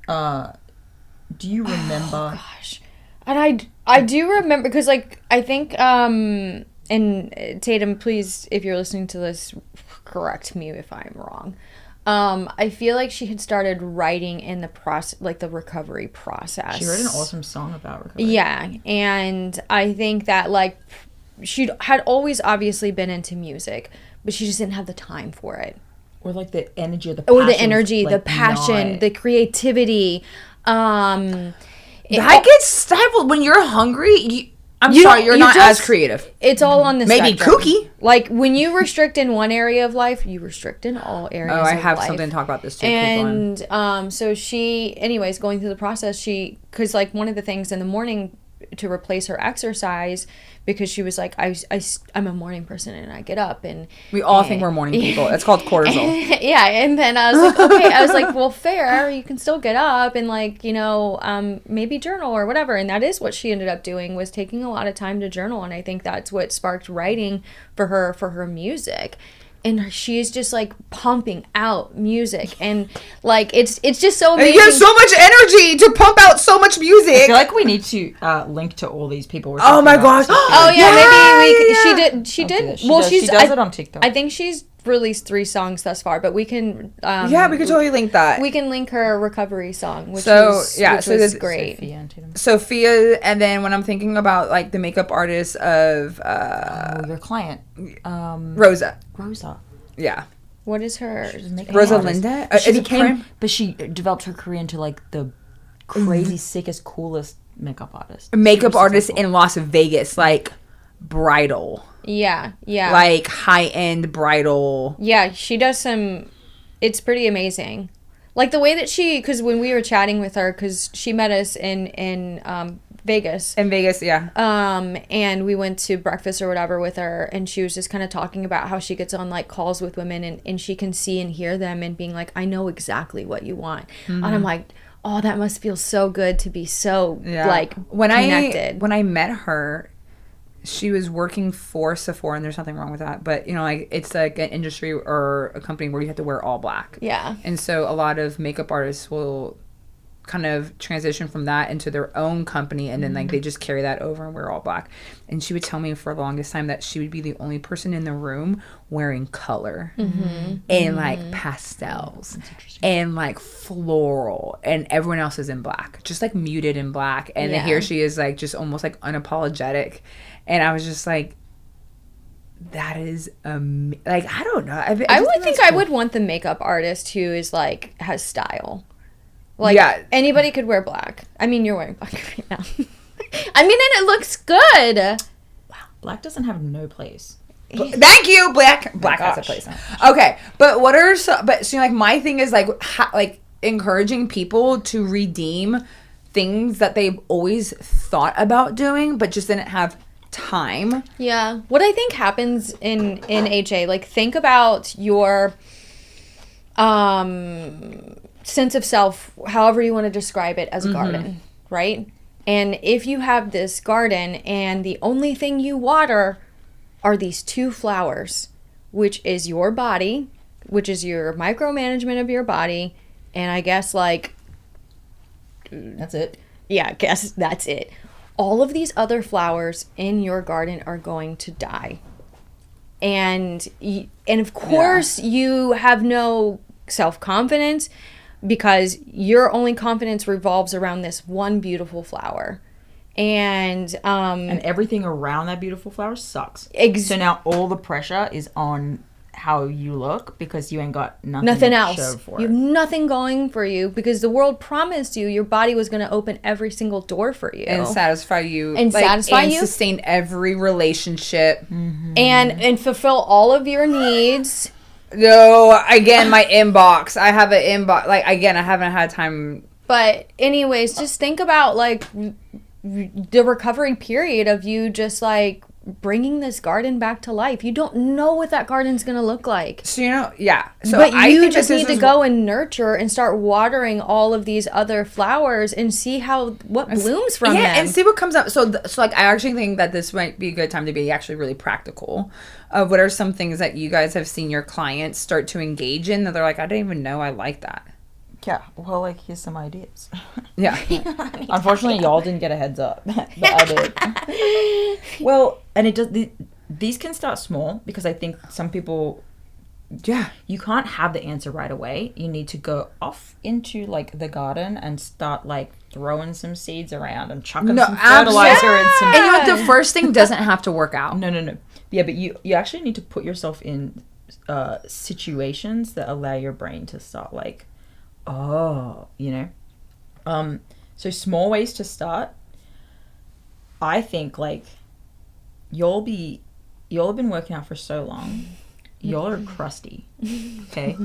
Do you remember? Oh, gosh, and I do remember because like I think and Tatum, please, if you're listening to this, correct me if I'm wrong. I feel like she had started writing in the process, like the recovery process. She wrote an awesome song about recovery. Yeah, and I think that like she had always obviously been into music, but she just didn't have the time for it. Or like the energy, or the passion. Or the energy, like, the passion, the creativity. That gets stifled when you're hungry. You're not as creative. It's all on the maybe spectrum. kooky. Like when you restrict in one area of life, you restrict in all areas. Oh, I have life. something to talk about this too. And so she, anyways, going through the process, because like one of the things in the morning to replace her exercise, because she was like, I'm a morning person and I get up and we all think we're morning people. It's called cortisol. Yeah, and then I was like, okay, I was like, well, fair, you can still get up and like, you know, maybe journal or whatever. And that is what she ended up doing, was taking a lot of time to journal. And I think that's what sparked writing for her music. And she's just like pumping out music, and like it's just so amazing. You have so much energy to pump out so much music. I feel like we need to link to all these people. Oh my gosh! Oh yeah, maybe we. Yeah. She did. Well, she does it on TikTok. I think she's released 3 songs thus far, but we can yeah, we could totally link that. We can link her recovery song, which so was, yeah, which so was this great. Sophia, and then when I'm thinking about like the makeup artist of your client, Rosa. Yeah. What is her? Rosa Linda? But she developed her career into like the crazy, sickest, coolest makeup artist. Makeup artist in Las Vegas, like bridal. Yeah. Like high-end bridal. Yeah, she does some... It's pretty amazing. Like the way that because when we were chatting with her, because she met us in Vegas. In Vegas, yeah. And we went to breakfast or whatever with her, and she was just kind of talking about how she gets on like calls with women, and she can see and hear them and being like, I know exactly what you want. And I'm like, oh, that must feel so good to be so like connected. When I met her, she was working for Sephora, and there's nothing wrong with that, but you know, like it's like an industry or a company where you have to wear all black. Yeah. And so a lot of makeup artists will kind of transition from that into their own company, and then like they just carry that over and wear all black. And she would tell me for the longest time that she would be the only person in the room wearing color and like pastels and like floral, and everyone else is in black, just like muted in black. And then here she is like just almost like unapologetic. And I was just like, that is like, I don't know. I would think I would want the makeup artist who is like has style. Like, anybody could wear black. I mean, you're wearing black right now. I mean, and it looks good. Wow. Black doesn't have no place. Thank you, Black has a place now. Okay, but what are so like my thing is like like encouraging people to redeem things that they've always thought about doing but just didn't have time. Yeah. What I think happens in HA, like think about your sense of self, however you want to describe it, as a garden, right? And if you have this garden and the only thing you water are these 2 flowers, which is your body, which is your micromanagement of your body, and I guess like that's it. Yeah, I guess that's it. All of these other flowers in your garden are going to die. And of course you have no self-confidence, because your only confidence revolves around this one beautiful flower. And everything around that beautiful flower sucks. So now all the pressure is on how you look, because you ain't got nothing else to show for it. You have nothing going for you, because the world promised you your body was going to open every single door for you and satisfy you and sustain every relationship and fulfill all of your needs. No, again, my inbox. I have an inbox. Like, again, I haven't had time. But anyways, just think about, like, the recovery period of you just, like, bringing this garden back to life. You don't know what that garden's going to look like. So, you know, yeah. So but you just need to go and nurture and start watering all of these other flowers and see what blooms from them. Yeah, and see what comes up. So, like, I actually think that this might be a good time to be actually really practical. What are some things that you guys have seen your clients start to engage in that they're like, I didn't even know I like that? Yeah, well, like, here's some ideas. Yeah. Unfortunately, y'all didn't get a heads up, but I did. Well, and it does. These can start small, because I think some people, you can't have the answer right away. You need to go off into like the garden and start like throwing some seeds around and chucking some fertilizer and some. And you know, the first thing doesn't have to work out. No. Yeah, but you actually need to put yourself in situations that allow your brain to start like, you know. So small ways to start. I think like y'all have been working out for so long. Y'all are crusty. Okay.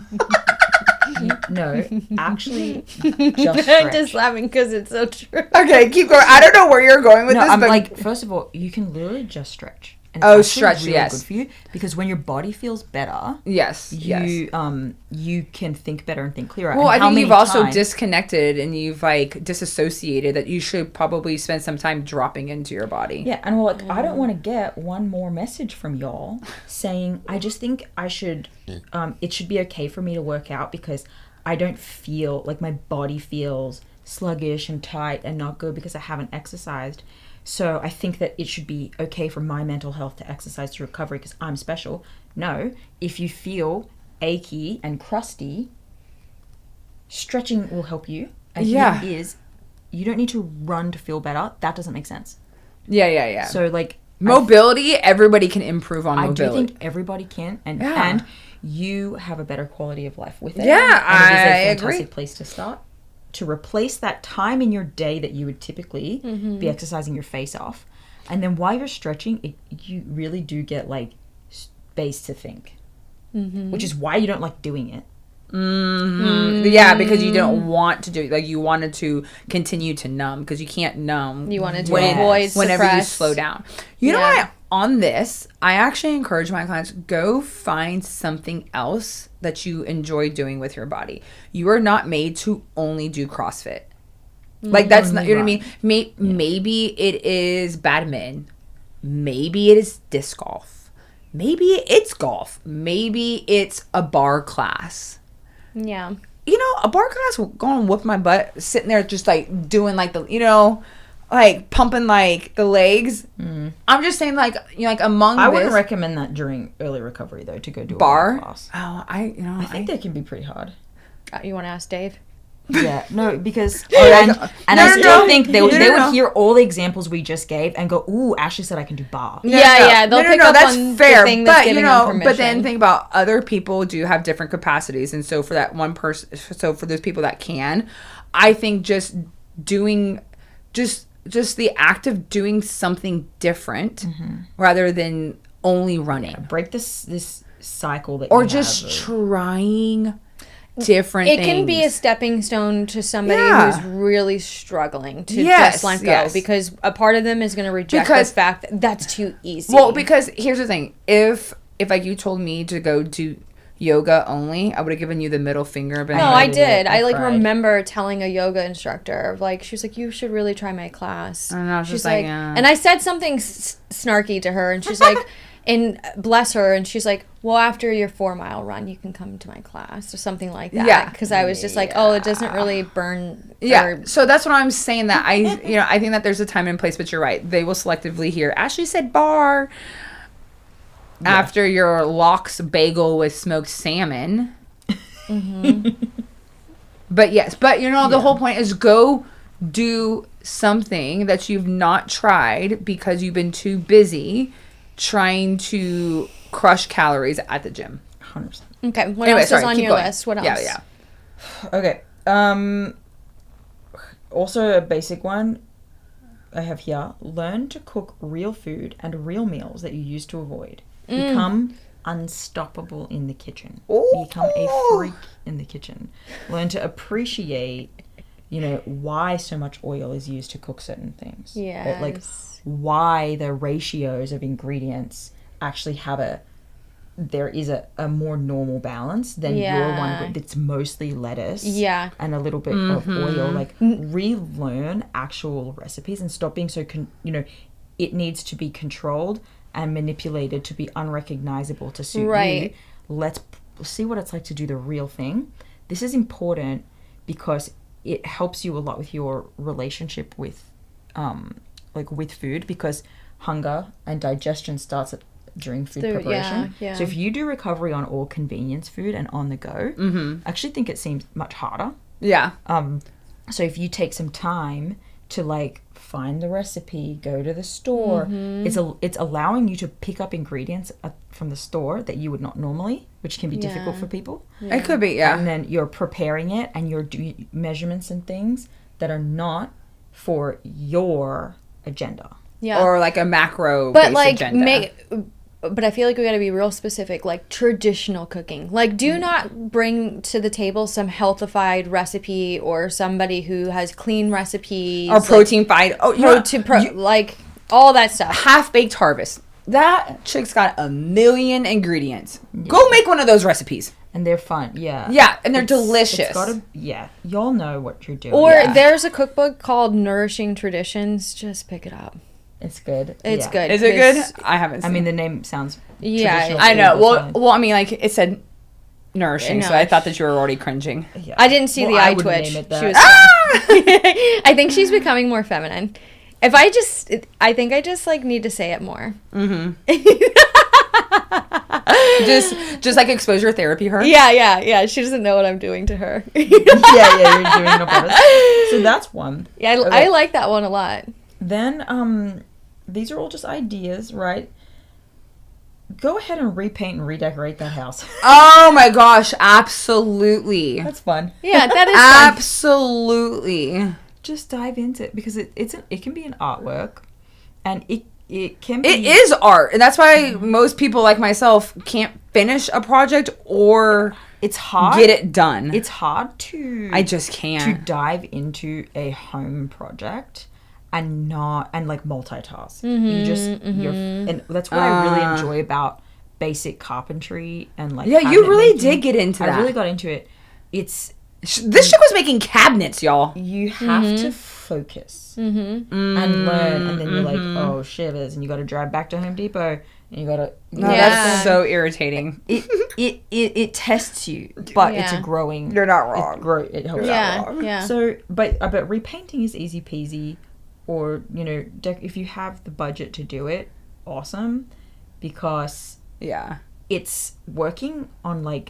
No, actually, just stretch. I'm just laughing because it's so true. Okay, keep going. I don't know where you're going with this. I'm but like, first of all, you can literally just stretch. And stretch, really good for you, because when your body feels better, you can think better and think clearer. Well, I think you've also disconnected and you've like disassociated, that you should probably spend some time dropping into your body. Yeah, and well, like I don't want to get one more message from y'all saying I just think I should. It should be okay for me to work out because I don't feel like my body feels sluggish and tight and not good because I haven't exercised. So I think that it should be okay for my mental health to exercise to recovery because I'm special. No, if you feel achy and crusty, stretching will help you. And Yeah. you don't need to run to feel better. That doesn't make sense. Yeah. So, like... Mobility, everybody can improve on mobility. I do think everybody can. And you have a better quality of life with it. Yeah, and it is a fantastic agree. place to start. To replace that time in your day that you would typically be exercising your face off. And then while you're stretching, you really do get, like, space to think. Which is why you don't like doing it. Yeah, because you don't want to do it. Like, you wanted to continue to numb, because you can't numb. You wanted to avoid, whenever you suppress. slow down. You know what? On this, I actually encourage my clients, go find something else that you enjoy doing with your body. You are not made to only do CrossFit. Like, that's not, you know what I mean? Maybe it is badminton. Maybe it is disc golf. Maybe it's golf. Maybe it's a bar class. Yeah. You know, a bar class will go and whoop my butt, sitting there just, like, doing, like, the, you know, like, pumping, like, the legs. I'm just saying, like, you know, like, among I wouldn't recommend that during early recovery, though, to go do a bar class. Oh, I think they can be pretty hard. You want to ask Dave? Yeah, no, because I still think they would hear all the examples we just gave and go, "Ooh, Ashley said I can do bar." They'll pick up that's on fair. the thing But that's you giving know, them but then permission. think about other people do have different capacities, and so for that one person, so for those people that can, I think just doing, just the act of doing something different rather than only running, break this cycle that or you just have trying different It things. can be a stepping stone to somebody who's really struggling to just let go, because a part of them is going to reject the fact that that's too easy. Well, because here's the thing. If like you told me to go do yoga only, I would have given you the middle finger. But no, I did. I like remember telling a yoga instructor, like, she was like, "You should really try my class." And I was she's just like, and I said something snarky to her, and she's like, and bless her, and she's like, "Well, after your 4-mile run, you can come to my class," or something like that. Yeah. Because I was just like, "Oh, it doesn't really burn." Yeah. So that's what I'm saying. That I think that there's a time and place, but you're right. They will selectively hear Ashley said bar after your lox bagel with smoked salmon. But yes, the whole point is go do something that you've not tried because you've been too busy trying to crush calories at the gym. 100%. Okay. What else is on your list? What else? Yeah. Okay. Also a basic one I have here. Learn to cook real food and real meals that you used to avoid. Become unstoppable in the kitchen. Ooh. Become a freak in the kitchen. Learn to appreciate, why so much oil is used to cook certain things. Yes. Like why the ratios of ingredients actually there is a more normal balance than your one that's mostly lettuce and a little bit of oil. Like relearn actual recipes and stop being so it needs to be controlled and manipulated to be unrecognizable to suit you. Let's see what it's like to do the real thing. This is important because it helps you a lot with your relationship with with food, because hunger and digestion starts during food preparation. So if you do recovery on all convenience food and on the go, I actually think it seems much harder. Yeah. So if you take some time to find the recipe, go to the store, it's allowing you to pick up ingredients from the store that you would not normally, which can be difficult for people. It could be, yeah. And then you're preparing it and you're doing measurements and things that are not for your agenda. Yeah. Or a macro agenda. But I feel like we got to be real specific, traditional cooking. Do not bring to the table some healthified recipe or somebody who has clean recipes. Or protein-fied. All that stuff. Half-baked harvest. That chick's got 1 million ingredients. Go make one of those recipes. And they're fun, yeah. Yeah, and they're delicious. Y'all know what you're doing. Or there's a cookbook called Nourishing Traditions. Just pick it up. It's good. It's good. Is it good? I haven't seen it. The name sounds... I know. Well, it said nourishing, so I thought that you were already cringing. Yeah. I didn't see the eye twitch. She was I think she's becoming more feminine. I think I just need to say it more. just like exposure therapy her. Yeah. She doesn't know what I'm doing to her. yeah, you're doing it on purpose. So that's one. Yeah, I like that one a lot. Then, these are all just ideas, right? Go ahead and repaint and redecorate that house. Oh my gosh, absolutely. That's fun. Yeah, that is fun. Absolutely. Just dive into it because it can be an artwork, and it can be. It is art, and that's why most people like myself can't finish a project or it's hard get it done. It's hard to. I just can't to dive into a home project and like multitask. And that's what I really enjoy about basic carpentry and like. Yeah, you really did get into that. I really got into it. This chick was making cabinets, y'all. You have to focus and learn, and then you're like, oh shivers, and you got to drive back to Home Depot, and you got to. No, that's so irritating. It tests you, but it's a growing. You're not wrong. It helps. Yeah. So, but repainting is easy peasy, or if you have the budget to do it, awesome, because it's working on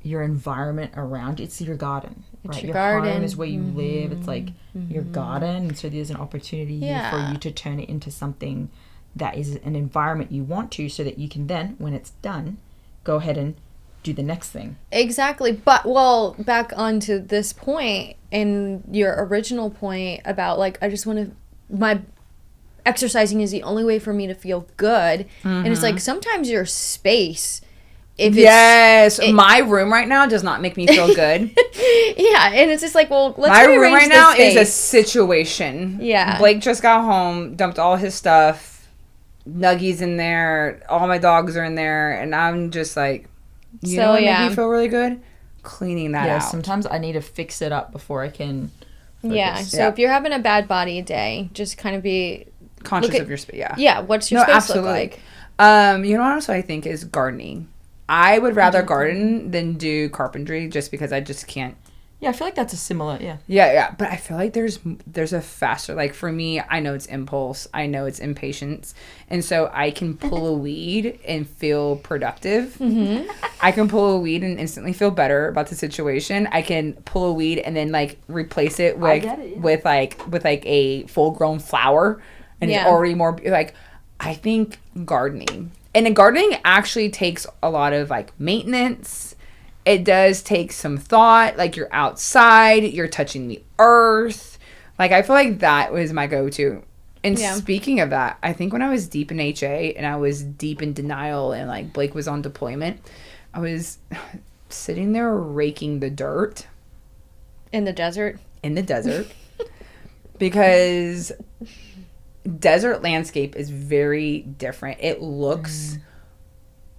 your environment around. It's your garden, right? Your garden. Home is where you live. It's like your garden, and so there's an opportunity here for you to turn it into something that is an environment you want to, so that you can then, when it's done, go ahead and do the next thing. Exactly. But back onto this point and your original point about I just want to my exercising is the only way for me to feel good. And it's like sometimes your space, if my room right now does not make me feel good. Yeah, and it's just like, well, let's my room rearrange right now this is a space. situation. Yeah. Blake just got home, dumped all his stuff, Nuggies in there, all my dogs are in there, and I'm just like, you know what made me feel really good? Cleaning that out. Sometimes I need to fix it up before I can focus. Yeah, so if you're having a bad body day, just kind of be conscious of your space. Yeah, what's your space look like? You know what else I think is gardening. I would rather garden than do carpentry, just because I just can't. Yeah, I feel like that's a similar, Yeah, but I feel like there's a faster, like for me, I know it's impulse, I know it's impatience, and so I can pull a weed and feel productive. I can pull a weed and instantly feel better about the situation. I can pull a weed and then replace it with a full grown flower, and it's already more I think gardening. And gardening actually takes a lot of maintenance. It does take some thought. You're outside, you're touching the earth. I feel like that was my go-to. And speaking of that, I think when I was deep in HA and I was deep in denial and Blake was on deployment, I was sitting there raking the dirt. In the desert? In the desert. Because desert landscape is very different. It looks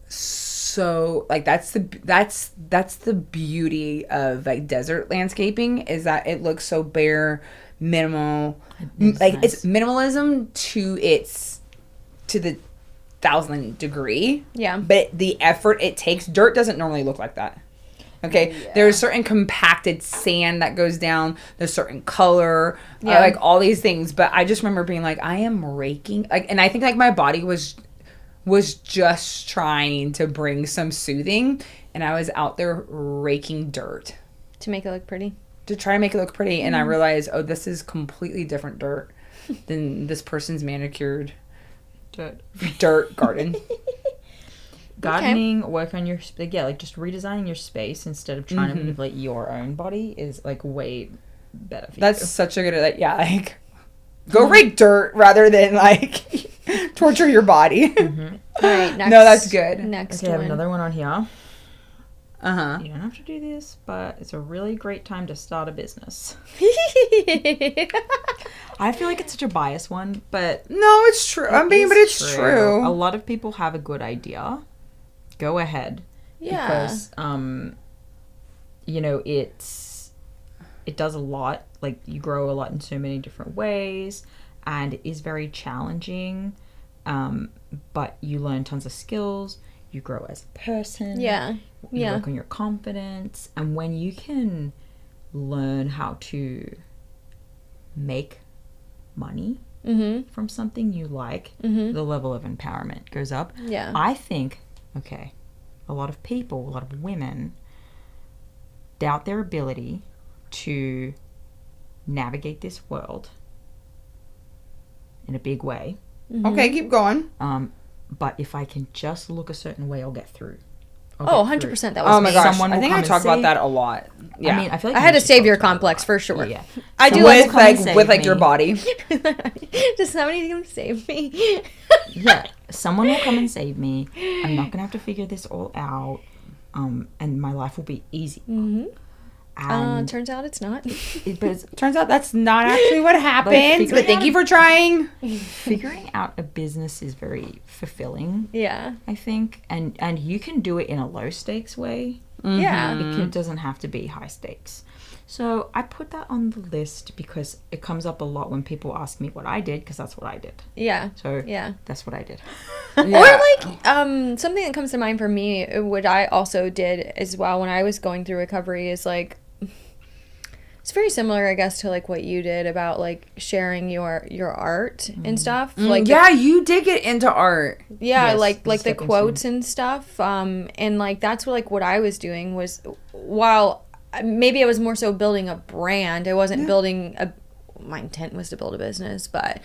so that's the beauty of desert landscaping, is that it looks so bare, minimal. It's minimalism to the 1,000th degree. Yeah. But the effort it takes, dirt doesn't normally look like that. Okay, there's certain compacted sand that goes down. There's certain color, all these things. But I just remember being I am raking, and I think my body was just trying to bring some soothing, and I was out there raking dirt to make it look pretty. To try to make it look pretty, and I realized, this is completely different dirt than this person's manicured dirt garden. Gardening, work on your just redesigning your space instead of trying to manipulate your own body is way better for you. That's such a good go rake dirt rather than torture your body. All right, next. No, that's good. Next I have another one on here. You don't have to do this, but it's a really great time to start a business. I feel like it's such a biased one, but no, it's true. But it's true. A lot of people have a good idea. Go ahead. Yeah. Because it does a lot. You grow a lot in so many different ways, and it is very challenging. But you learn tons of skills. You grow as a person. Yeah. You work on your confidence, and when you can learn how to make money from something you like, the level of empowerment goes up. Yeah. I think, a lot of people, a lot of women doubt their ability to navigate this world in a big way. Okay, keep going. But if I can just look a certain way, I'll get through. 100%. That was Oh my gosh, Someone I will think I come talk and about save- that a lot. Yeah. I mean, I feel like I had we a should savior talk about complex that. for sure. Yeah. I do Someone like will come and save with your me. body. Does somebody come save me? Yeah, someone will come and save me. I'm not gonna have to figure this all out, and my life will be easy. And Turns out it's not. Turns out that's not actually what happened. But thank you for trying. Figuring out a business is very fulfilling. Yeah. I think, and you can do it in a low stakes way. Yeah. It doesn't have to be high stakes. So I put that on the list because it comes up a lot when people ask me what I did, because that's what I did. Yeah. So yeah. that's what I did. Or like something that comes to mind for me, what I also did as well when I was going through recovery is like, it's very similar, I guess, to like what you did about like sharing your art and stuff. Like yeah, you did get into art. yeah, Yes, like the stepping quotes and stuff. And like that's what like what I was doing was, while maybe I was more so building a brand, I wasn't building a. My intent was to build a business, but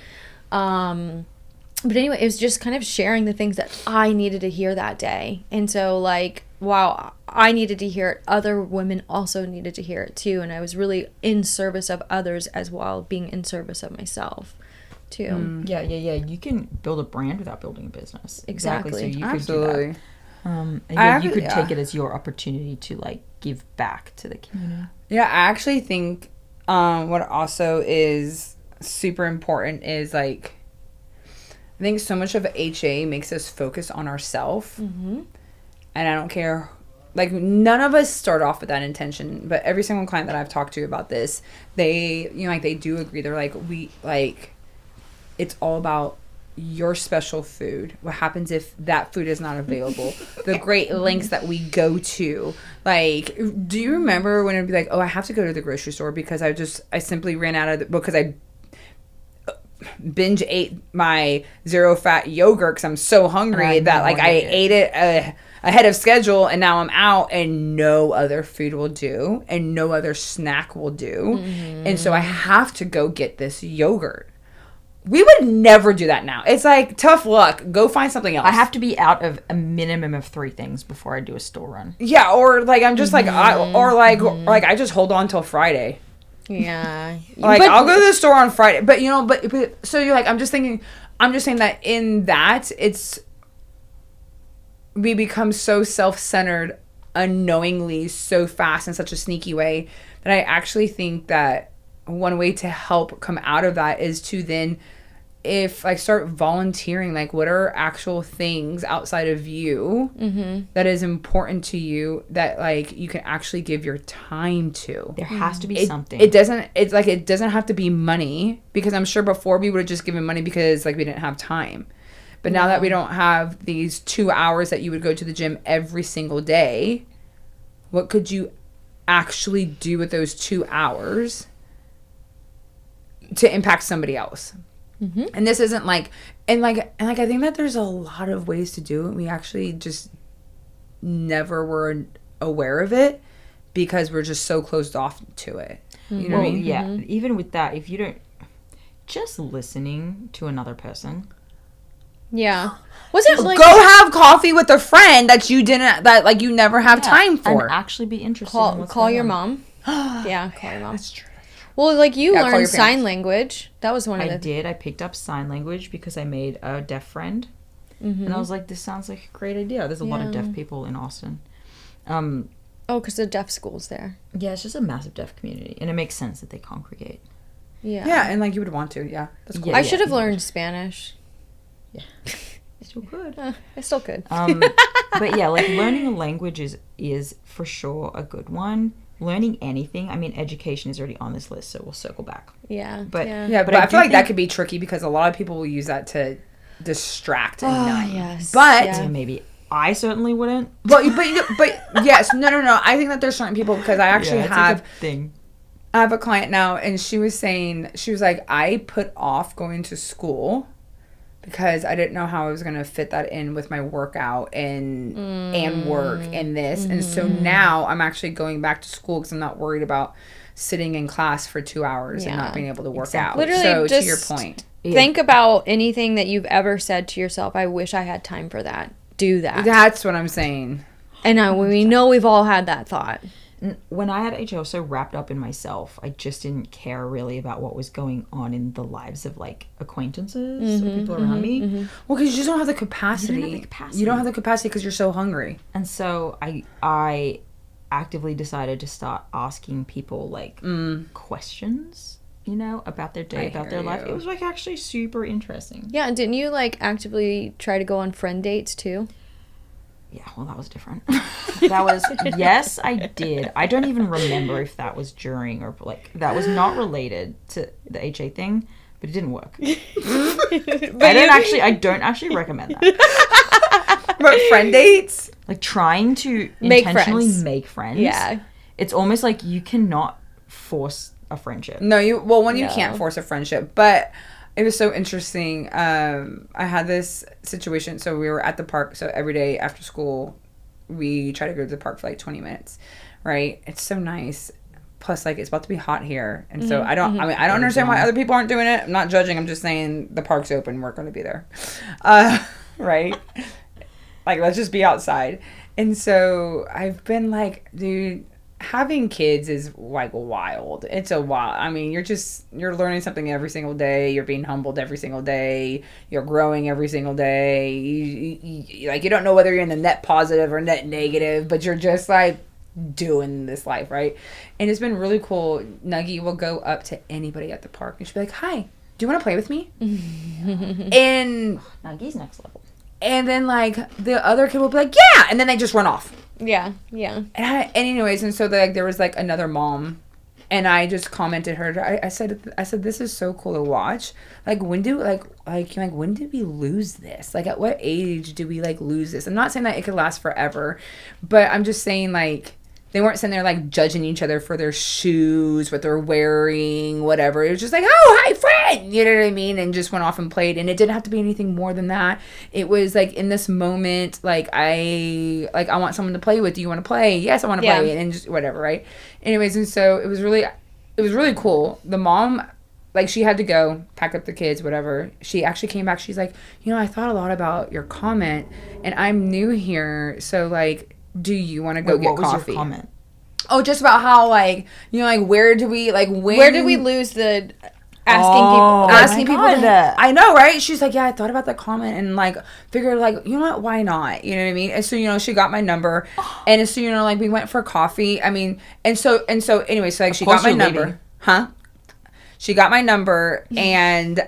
anyway, it was just kind of sharing the things that I needed to hear that day. And so like, while I needed to hear it, other women also needed to hear it too. And I was really in service of others as well, being in service of myself too. Yeah. You can build a brand without building a business. Exactly. So you Absolutely. could do that. You could take it as your opportunity to like give back to the community. Yeah, I actually think what also is super important is like, I think so much of HA makes us focus on ourselves. And I don't care, like none of us start off with that intention, but every single client that I've talked to about this, they, you know, like they do agree. They're like, it's all about your special food. What happens if that food is not available? The great lengths that we go to. Like, do you remember when it'd be like, oh, I have to go to the grocery store because I simply ran out of because I binge ate my zero fat yogurt because I'm so hungry that like I ate it ahead of schedule, and now I'm out and no other food will do and no other snack will do. And so I have to go get this yogurt. We would never do that now. It's like, tough luck. Go find something else. I have to be out of a minimum of 3 things before I do a store run. Yeah, or like I'm just like like I just hold on till Friday. Yeah. Like I'll go to the store on Friday, but you know, but so you're like, I'm just saying that in that we become so self-centered unknowingly so fast in such a sneaky way that I actually think that one way to help come out of that is to then, if like start volunteering, like what are actual things outside of you that is important to you that like you can actually give your time to. There has to be something. It doesn't have to be money, because I'm sure before we would have just given money because like we didn't have time. But now that we don't have these 2 hours that you would go to the gym every single day, what could you actually do with those 2 hours to impact somebody else? And this isn't like, and I think that there's a lot of ways to do it. We actually just never were aware of it because we're just so closed off to it. You know what I mean? Yeah. Even with that, if you don't, just listening to another person. Yeah. Wasn't like go have coffee with a friend that you never have time for. And actually be interested in what's call going your on. mom. Yeah, call your mom. That's true. Well, like you Yeah, call learned your sign parents. language. That was one of I the. did. I picked up sign language because I made a deaf friend. And I was like, this sounds like a great idea. There's a lot of deaf people in Austin. Oh, because the deaf school's there. Yeah, it's just a massive deaf community. And it makes sense that they congregate. Yeah. Yeah, and like you would want to. Yeah, that's cool. Yeah, I should have you learned Spanish. Yeah. Still good. I still could. But yeah, like learning a language is for sure a good one. Learning anything, I mean, education is already on this list, so we'll circle back. Yeah. But Yeah, but I feel like that could be tricky because a lot of people will use that to distract and numb. Yes. But Yeah, maybe I certainly wouldn't. but yes, no. I think that there's certain people because I actually it's have a good thing. I have a client now, and she was like, I put off going to school because I didn't know how I was going to fit that in with my workout and work and this. And so now I'm actually going back to school because I'm not worried about sitting in class for 2 hours and not being able to work out. Literally, so just to your point. Think about anything that you've ever said to yourself, I wish I had time for that. Do that. That's what I'm saying. And we know we've all had that thought. When I had HO, I was so wrapped up in myself, I just didn't care really about what was going on in the lives of like acquaintances or people around me. Well, because you just don't have the capacity. You don't have the capacity because you're so hungry. And so I actively decided to start asking people like questions, you know, about their day, about their life. It was like actually super interesting. Yeah, and didn't you like actively try to go on friend dates too? Yeah, well, that was different. Yes, I did. I don't even remember if that was during or like that was not related to the HA thing, but it didn't work. I don't actually recommend that. But friend dates? Like trying to intentionally make friends. Yeah. It's almost like you cannot force a friendship. No, you can't force a friendship, but it was so interesting. I had this situation. So we were at the park. So every day after school, we try to go to the park for like 20 minutes, right? It's so nice. Plus, like, it's about to be hot here. And so I don't understand why other people aren't doing it. I'm not judging. I'm just saying the park's open. We're going to be there. Right? Like, let's just be outside. And so I've been like, dude, having kids is like wild. It's a wild. I mean, you're learning something every single day. You're being humbled every single day. You're growing every single day. You don't know whether you're in the net positive or net negative, but you're just like doing this life, right? And it's been really cool. Nuggie will go up to anybody at the park and she'll be like, "Hi, do you want to play with me?" And Nuggie's next level. And then like the other kid will be like, "Yeah," and then they just run off. Yeah. And anyways, and so there was like another mom, and I just commented her. I said, this is so cool to watch. Like, when did we lose this? Like, at what age do we like lose this? I'm not saying that it could last forever, but I'm just saying like they weren't sitting there like judging each other for their shoes, what they're wearing, whatever. It was just like, "Oh, hi, friend," you know what I mean? And just went off and played. And it didn't have to be anything more than that. It was like in this moment, like I want someone to play with. Do you want to play? Yes, I want to play. And just whatever, right? Anyways, and so it was really cool. The mom, like, she had to go pack up the kids, whatever. She actually came back. She's like, I thought a lot about your comment, and I'm new here, so like, do you want to go get coffee? What was your comment? Oh, just about how, like, where do we lose the asking people I know, right? She's like, "Yeah, I thought about that comment and like figured like, you know what, why not?" You know what I mean? And so, she got my number, and so, like, we went for coffee. I mean, and so anyway, so like she got my number. Huh? She got my number, and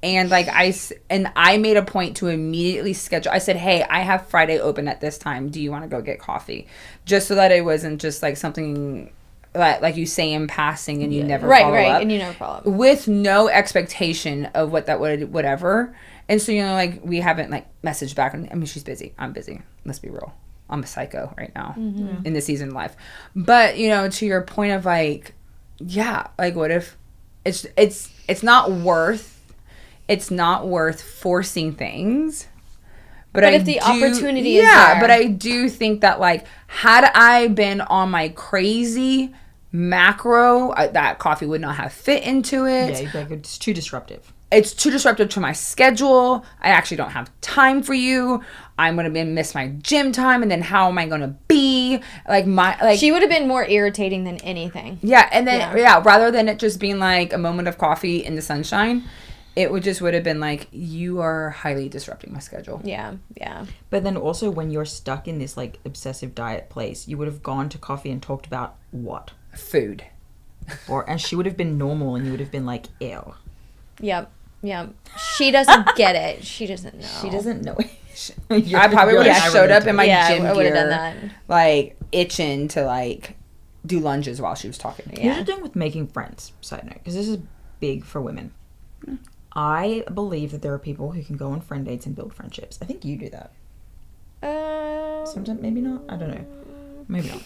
and like I made a point to immediately schedule. I said, "Hey, I have Friday open at this time. Do you want to go get coffee?" Just so that it wasn't just like something like you say in passing and you never follow up. And you never follow up with no expectation of what that would whatever. And so, like, we haven't like messaged back. I mean, she's busy. I'm busy. Let's be real. I'm a psycho right now in this season of life. But to your point of like, yeah, like, what if it's not worth forcing things. But if the opportunity is there. Yeah, but I do think that, like, had I been on my crazy macro, that coffee would not have fit into it. Yeah, it's too disruptive. It's too disruptive to my schedule. I actually don't have time for you. I'm going to miss my gym time, and then how am I going to be? She would have been more irritating than anything. Yeah, and then, rather than it just being, like, a moment of coffee in the sunshine, it would have been like, you are highly disrupting my schedule. Yeah. But then also when you're stuck in this like obsessive diet place, you would have gone to coffee and talked about what? Food. And she would have been normal and you would have been like, ew. Yep. She doesn't get it. She doesn't know. She doesn't know it. I probably would have showed up in my gym gear. I would have done that. Like, itching to like do lunges while she was talking to me. Here's the thing with making friends, side note, because this is big for women. I believe that there are people who can go on friend dates and build friendships. I think you do that. Sometimes, maybe not. I don't know. Maybe not.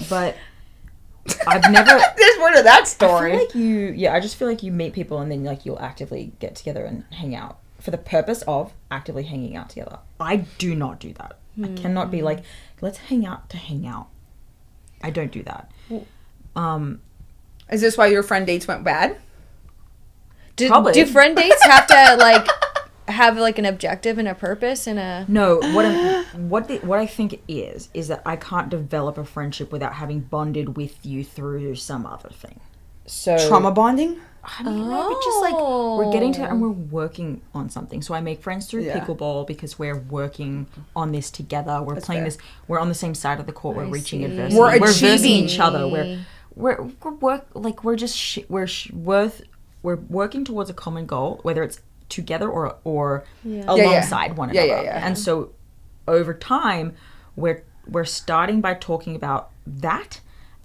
But I've never. There's more to that story. I just feel like you meet people and then like you'll actively get together and hang out for the purpose of actively hanging out together. I do not do that. I cannot be like, let's hang out to hang out. I don't do that. Is this why your friend dates went bad? Probably. Do friend dates have to like have like an objective and a purpose and a No, what I think is that I can't develop a friendship without having bonded with you through some other thing. So trauma bonding? I mean, no, but just like we're getting to and we're working on something. So I make friends through pickleball because we're working on this together. We're playing this. We're on the same side of the court. We're reaching adversity. We're versing achieving each other. We're working towards a common goal, whether it's together or alongside one another. Yeah. And so over time, we're starting by talking about that,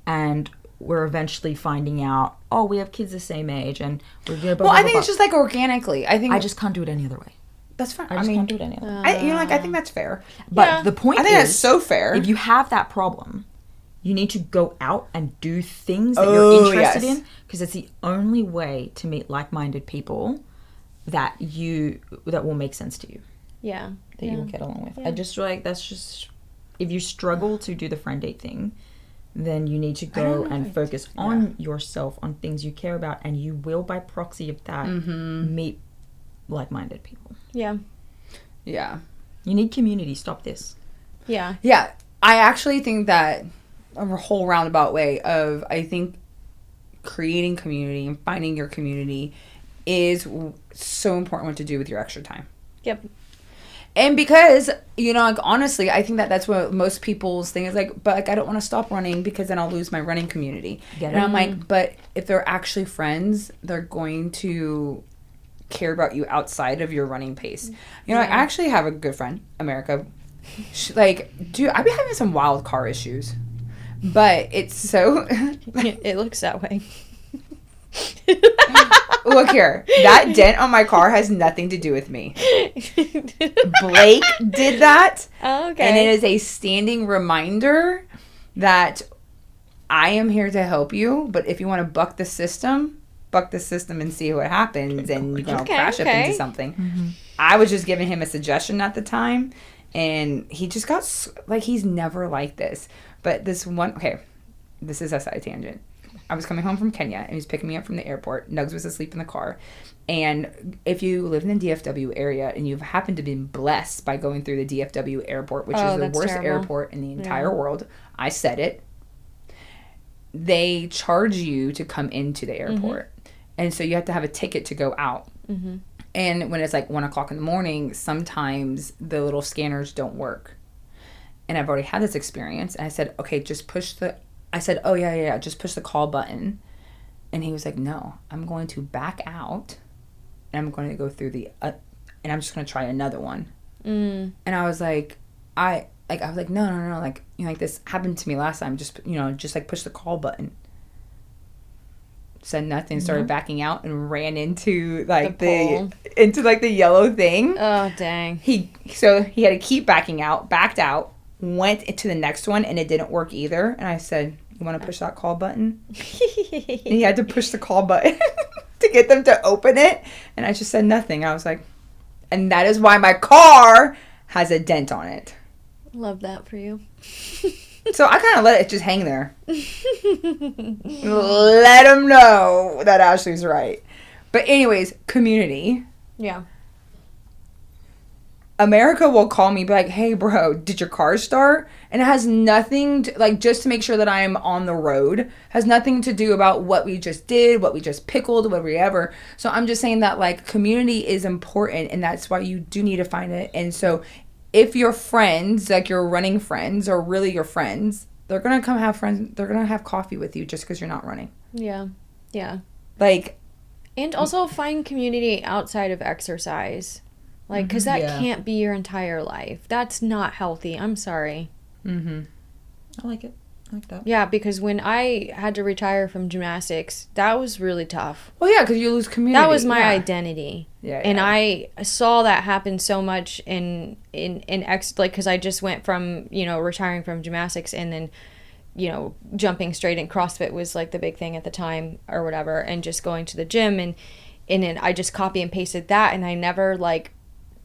and we're eventually finding out, oh, we have kids the same age, and we're blah, blah, well, blah, I think blah, it's just like organically. I just can't do it any other way. That's fine. I can't do it any other way. I think that's fair. But the point I think that's so fair. If you have that problem, you need to go out and do things that you're interested in, because it's the only way to meet like-minded people that will make sense to you. Yeah. That you will get along with. I just feel like that's just, if you struggle to do the friend date thing, then you need to go and focus on yourself, on things you care about, and you will, by proxy of that, meet like-minded people. Yeah. Yeah. You need community. Stop this. Yeah. Yeah. I actually think that a whole roundabout way of, I think, creating community and finding your community is so important what to do with your extra time. Yep. And because, like, honestly, I think that that's what most people's thing is like, but like, I don't want to stop running because then I'll lose my running community. And I'm like, but if they're actually friends, they're going to care about you outside of your running pace. I actually have a good friend, America. Dude, I've been having some wild car issues, but it's so... It looks that way. Look here. That dent on my car has nothing to do with me. Blake did that. Oh, okay. And it is a standing reminder that I am here to help you, but if you want to buck the system and see what happens, and you're going to crash up into something. Mm-hmm. I was just giving him a suggestion at the time, and he just got, he's never like this. But this is a side tangent. I was coming home from Kenya, and he was picking me up from the airport. Nugs was asleep in the car. And if you live in the DFW area and you've happened to be blessed by going through the DFW airport, which is the worst airport in the entire world, I said it, they charge you to come into the airport. Mm-hmm. And so you have to have a ticket to go out. Mm-hmm. And when it's like 1 o'clock in the morning, sometimes the little scanners don't work. And I've already had this experience. And I said, okay, just push just push the call button. And he was like, no, I'm going to back out. And I'm going to go through and I'm just going to try another one. Mm. And I was like, no, like this happened to me last time. Just push the call button. Said nothing, started backing out and ran into the yellow thing. Oh, dang. He had to keep backing out, backed out, went into the next one, and it didn't work either. And I said, you want to push that call button? And he had to push the call button to get them to open it. And I just said nothing. I was like, and that is why my car has a dent on it. Love that for you. So I kind of let it just hang there. Let him know that Ashley's right. But anyways, community. Yeah. America will call me, be like, hey, bro, did your car start? And it has nothing to, just to make sure that I'm on the road. Has nothing to do about what we just did, what we just pickled, whatever. So I'm just saying that, community is important, and that's why you do need to find it. And so if your friends, your running friends, are really your friends, they're going to come have friends. They're going to have coffee with you just because you're not running. Yeah. Yeah. And also find community outside of exercise. Because that can't be your entire life. That's not healthy. I'm sorry. Mm-hmm. I like it. I like that. Yeah, because when I had to retire from gymnastics, that was really tough. Well, yeah, because you lose community. That was my identity. Yeah. And I saw that happen so much because I just went from, retiring from gymnastics and then you know, jumping straight in. CrossFit was like the big thing at the time or whatever, and just going to the gym and then I just copy and pasted that, and I never like,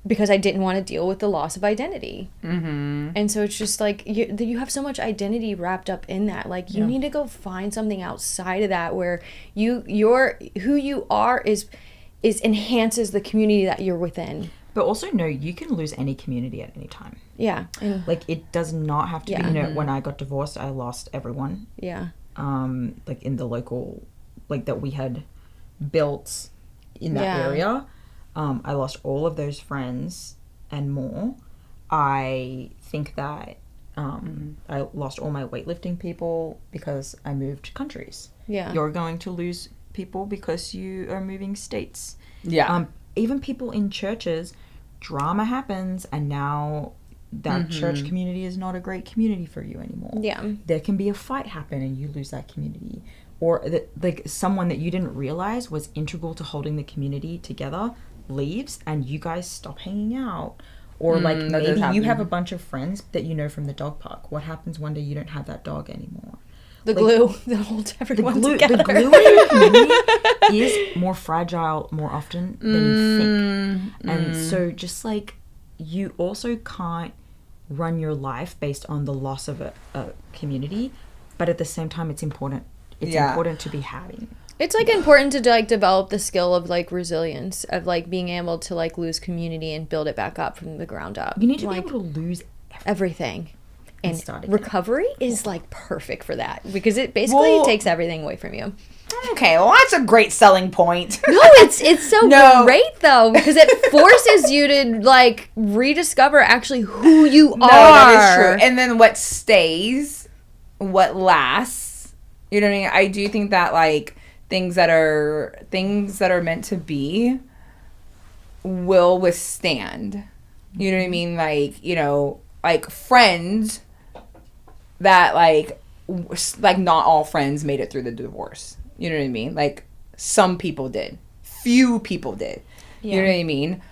because I didn't want to deal with the loss of identity. And so it's just like you have so much identity wrapped up in that. Like you need to go find something outside of that where your who you are is enhances the community that you're within. But also, no, you can lose any community at any time. Yeah. Like, it does not have to be, you know, when I got divorced, I lost everyone. Yeah. Like, in the local, like, that we had built in that area. I lost all of those friends and more. I think that I lost all my weightlifting people because I moved countries. Yeah. You're going to lose people because you are moving states. Yeah. Even people in churches, drama happens, and now that church community is not a great community for you anymore. Yeah. There can be a fight happen and you lose that community. Or like someone that you didn't realize was integral to holding the community together leaves and you guys stop hanging out. Or like maybe you have a bunch of friends that you know from the dog park. What happens one day you don't have that dog anymore? The glue that holds everyone together. The glue in your community is more fragile more often than you think. And so just like you also can't run your life based on the loss of a community, but at the same time it's important. It's important to be having. It's like important to like develop the skill of like resilience, of like being able to like lose community and build it back up from the ground up. You need to like, be able to lose everything. And start again. Recovery is like perfect for that because it basically takes everything away from you. Okay, well that's a great selling point. No, it's so great though because it forces you to like rediscover actually who you are. No, that is true. And then what stays, what lasts. You know what I mean? I do think that like things that are meant to be will withstand. You know what I mean? Like, you know, like friends that like not all friends made it through the divorce. You know what I mean? Like some people did. Few people did. Yeah. You know what I mean?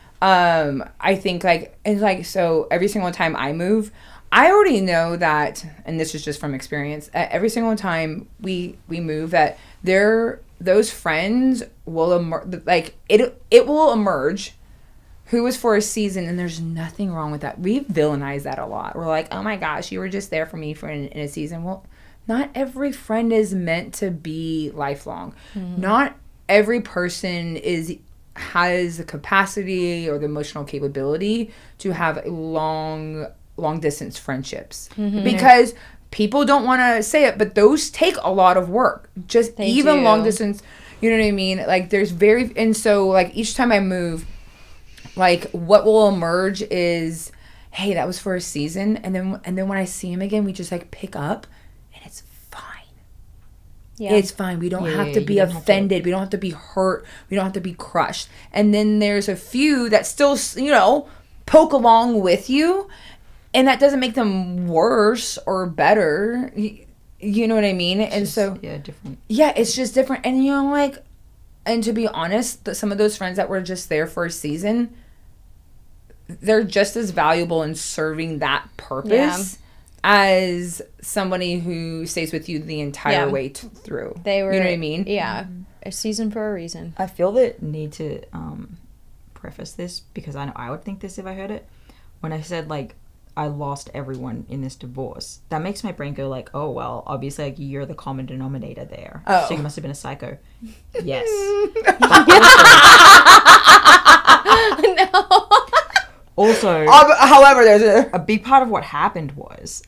I think like it's like so every single time I move, I already know that, and this is just from experience, every single time we move that those friends will emerge, like it will emerge who was for a season, and there's nothing wrong with that. We've villainized that a lot. We're like, oh my gosh, you were just there for me in a season. Well, not every friend is meant to be lifelong. Not every person has the capacity or the emotional capability to have long distance friendships. Because people don't want to say it, but those take a lot of work. Just they even do. Long distance, you know what I mean? Like and so like each time I move, like what will emerge is, hey, that was for a season, and then when I see him again, we just like pick up, and it's fine. Yeah, it's fine. We don't have to be offended. We don't have to be hurt. We don't have to be crushed. And then there's a few that still, you know, poke along with you, and that doesn't make them worse or better. You know what I mean? It's and just, so different. Yeah, it's just different. And you know, like, and to be honest, some of those friends that were just there for a season, they're just as valuable in serving that purpose as somebody who stays with you the entire way through. They were, you know what I mean? Yeah, a season for a reason. I feel the need to preface this because I know I would think this if I heard it. When I said like I lost everyone in this divorce, that makes my brain go like, oh well, obviously like you're the common denominator there. Oh. So you must have been a psycho. Yes. No. Also, however, there's a big part of what happened was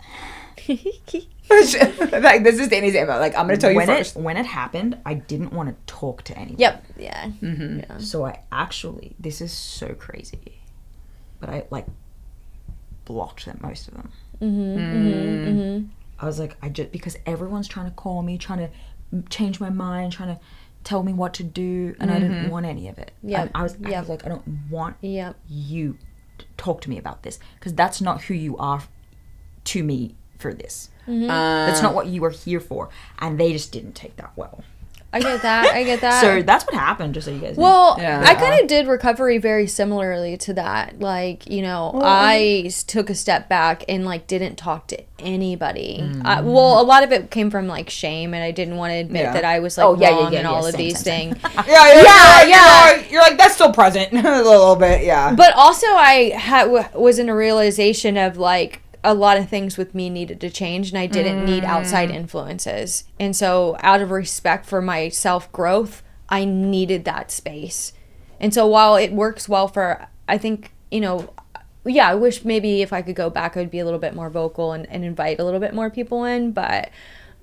like this is Danny's info. Like I'm gonna tell you first. When it happened, I didn't want to talk to anyone. Yep. Yeah. Yeah. So I actually, this is so crazy, but I like blocked them, most of them. I was like, because everyone's trying to call me, trying to change my mind, trying to tell me what to do, and I didn't want any of it. Yeah. I was like, I don't want you to talk to me about this because that's not who you are to me for this. That's not what you were here for, and they just didn't take that well. I get that. So that's what happened, just so you guys know. Well, I kind of did recovery very similarly to that. Like, you know, I took a step back and, like, didn't talk to anybody. Well, a lot of it came from, like, shame, and I didn't want to admit that I was, like, wrong in all of these things. You're like, that's still present a little bit, But also I was in a realization of, like, a lot of things with me needed to change, and I didn't need outside influences. And so out of respect for my self-growth, I needed that space. And so while it works well for, I think, you know, I wish maybe if I could go back, I'd be a little bit more vocal and invite a little bit more people in. But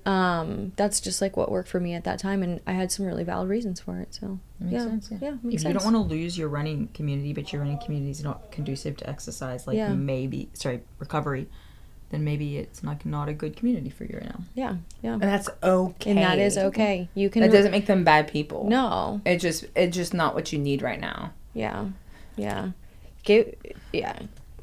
that's just like what worked for me at that time. And I had some really valid reasons for it. So makes sense. Yeah, makes if sense. you don't want to lose your running community, but your running community is not conducive to exercise, like recovery, then maybe it's not a good community for you right now. Yeah. And that's okay. And that is okay. You can. That doesn't make them bad people. No. It's just not what you need right now. Yeah.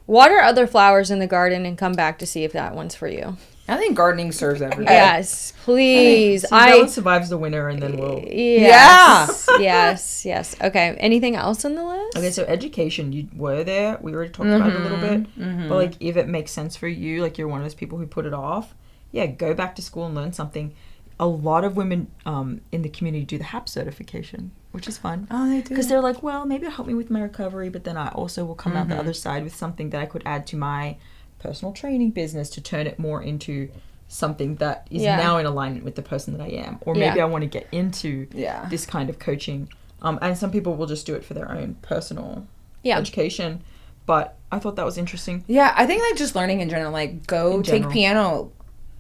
Water other flowers in the garden and come back to see if that one's for you. I think gardening serves everybody. Yes, please. Cinderella survives the winter, and then we'll. Yes. Okay. Anything else on the list? Okay, so education. You were there. We already talked about it a little bit. But like, if it makes sense for you, like you're one of those people who put it off, go back to school and learn something. A lot of women in the community do the HAP certification, which is fun. Oh, they do. Because they're like, well, maybe it'll help me with my recovery, but then I also will come out the other side with something that I could add to my personal training business to turn it more into something that is now in alignment with the person that I am. Or maybe I want to get into this kind of coaching. And some people will just do it for their own personal education. But I thought that was interesting. Yeah, I think like just learning in general, like take piano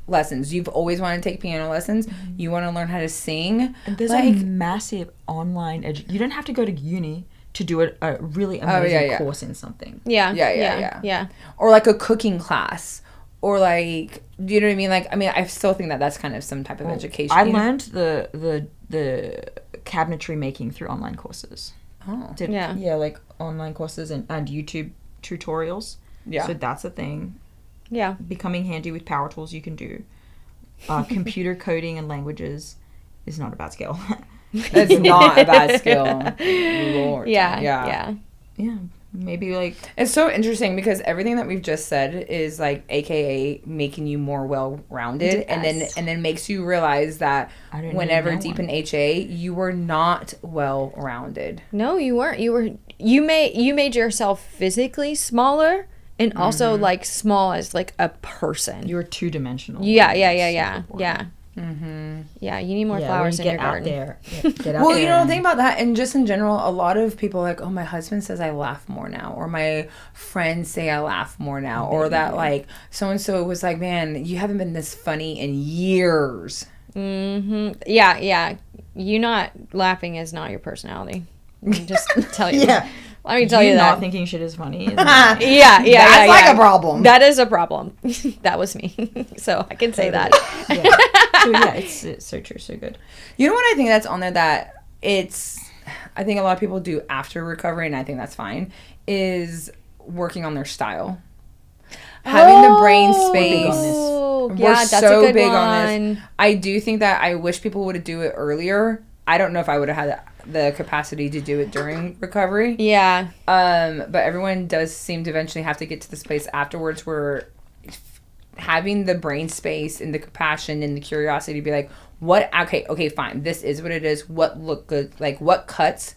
lessons. You've always wanted to take piano lessons. You want to learn how to sing. And there's a massive online you don't have to go to uni to do a really amazing course in something. Yeah. Or like a cooking class. Or like, do you know what I mean? Like, I mean, I still think that's kind of some type of education. I learned the cabinetry making through online courses. Oh. Like online courses and YouTube tutorials. Yeah. So that's a thing. Yeah. Becoming handy with power tools you can do. Computer coding and languages is not a bad skill. It's not a bad skill. Lord. Yeah. Maybe like it's so interesting because everything that we've just said is like AKA making you more well-rounded, and then makes you realize that whenever deep in HA you were not well-rounded. No, you weren't. You made yourself physically smaller and also like small as like a person. You were two-dimensional. Yeah. Yeah, you need more flowers in your garden. Get out well, there. you know, think about that, and just in general, a lot of people are like, oh, my husband says I laugh more now, or my friends say I laugh more now, or that like so and so was like, man, you haven't been this funny in years. Yeah. You not laughing is not your personality. Let me just tell you. Let me tell you that. Not thinking shit is funny. Yeah. That's like a problem. That is a problem. That was me. So I can say that. So it's so true, so good. You know what I think that's on there that I think a lot of people do after recovery, and I think that's fine, is working on their style. Having the brain space. We're that's so a good big one. on this. I do think that I wish people would do it earlier. I don't know if I would have had the capacity to do it during recovery. Yeah. But everyone does seem to eventually have to get to this place afterwards where having the brain space and the compassion and the curiosity to be like, okay, fine. This is what it is. What look good? Like, what cuts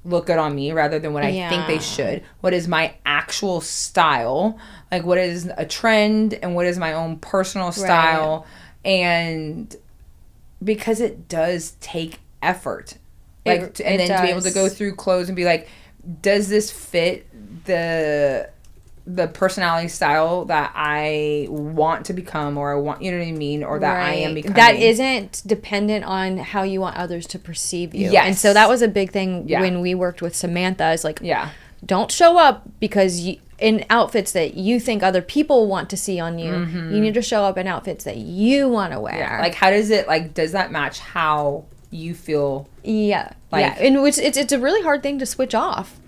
look good on me rather than what I think they should? What is my actual style? Like, what is a trend and what is my own personal style? Right. And because it does take effort. Like, to be able to go through clothes and be like, does this fit the personality style that I want to become, or I want, you know what I mean, or that I am becoming. That isn't dependent on how you want others to perceive you. Yes. And so that was a big thing when we worked with Samantha, is like, don't show up because in outfits that you think other people want to see on you. You need to show up in outfits that you want to wear. Yeah. Like, how does it, like, does that match how you feel? And which it's a really hard thing to switch off.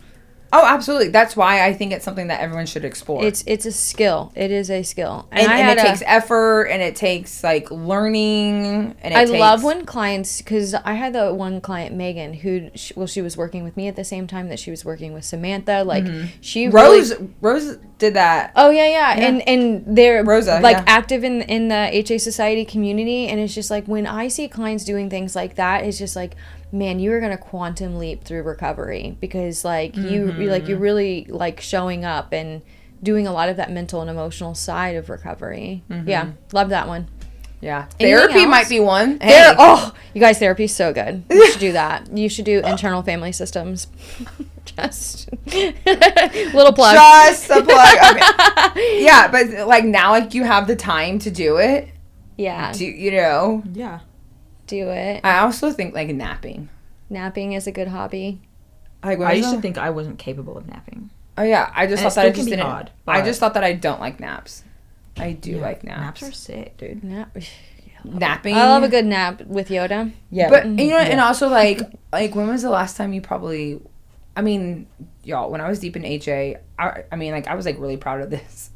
Oh, absolutely. That's why I think it's something that everyone should explore. It's a skill. It is a skill. And it takes effort, and it takes, like, learning. And I love when clients, because I had the one client, Megan, who, she was working with me at the same time that she was working with Samantha. Like, she Rose did that. Oh, yeah. And they're, Rosa, like, active in the HA Society community. And it's just, like, when I see clients doing things like that, it's just, like, man, you are going to quantum leap through recovery, because like you're really like showing up and doing a lot of that mental and emotional side of recovery. Yeah. Love that one. Yeah. Therapy might be one. Hey. You guys, therapy is so good. You should do that. You should do internal family systems. Just little plug. Just a plug. Okay. Yeah. But like now, like you have the time to do it. Yeah. Yeah. Do it. I also think like napping. Napping is a good hobby. Like, I used to think I wasn't capable of napping. Oh yeah, I just thought that I just didn't. Hard, I just thought that I don't like naps. I do like naps. Naps are sick, dude. Napping. I love a good nap with Yoda. Yeah, but you know, and also like when was the last time you probably? I mean, y'all, when I was deep in HA, I mean, like I was like really proud of this,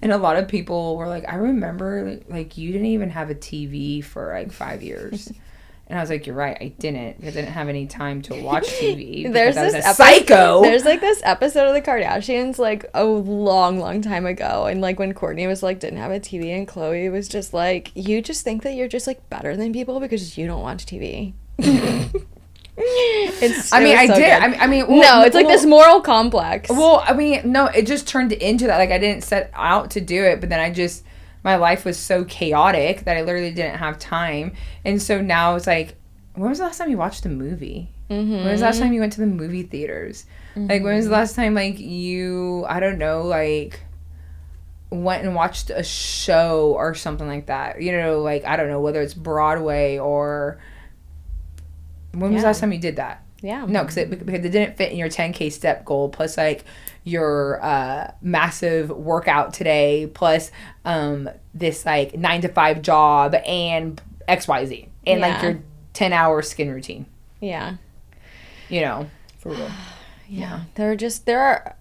and a lot of people were like, I remember like you didn't even have a TV for like 5 years. And I was like, you're right, I didn't. I didn't have any time to watch TV. There's this psycho. There's like this episode of the Kardashians like a long time ago, and like when Kourtney was like didn't have a TV, and Khloe was just like, you just think that you're just like better than people because you don't watch TV. I did. Good. I mean, it's like this moral complex. Well, I mean, no, it just turned into that. Like I didn't set out to do it, but then my life was so chaotic that I literally didn't have time. And so now it's like, when was the last time you watched a movie? When was the last time you went to the movie theaters? Like, when was the last time, like, you, I don't know, like, went and watched a show or something like that? You know, like, I don't know, whether it's Broadway or... When was the last time you did that? Yeah. No, because it didn't fit in your 10K step goal, plus, like, your massive workout today, plus this, like, 9-to-5 job and XYZ. And, like, your 10-hour skin routine. Yeah. You know, for real. Yeah.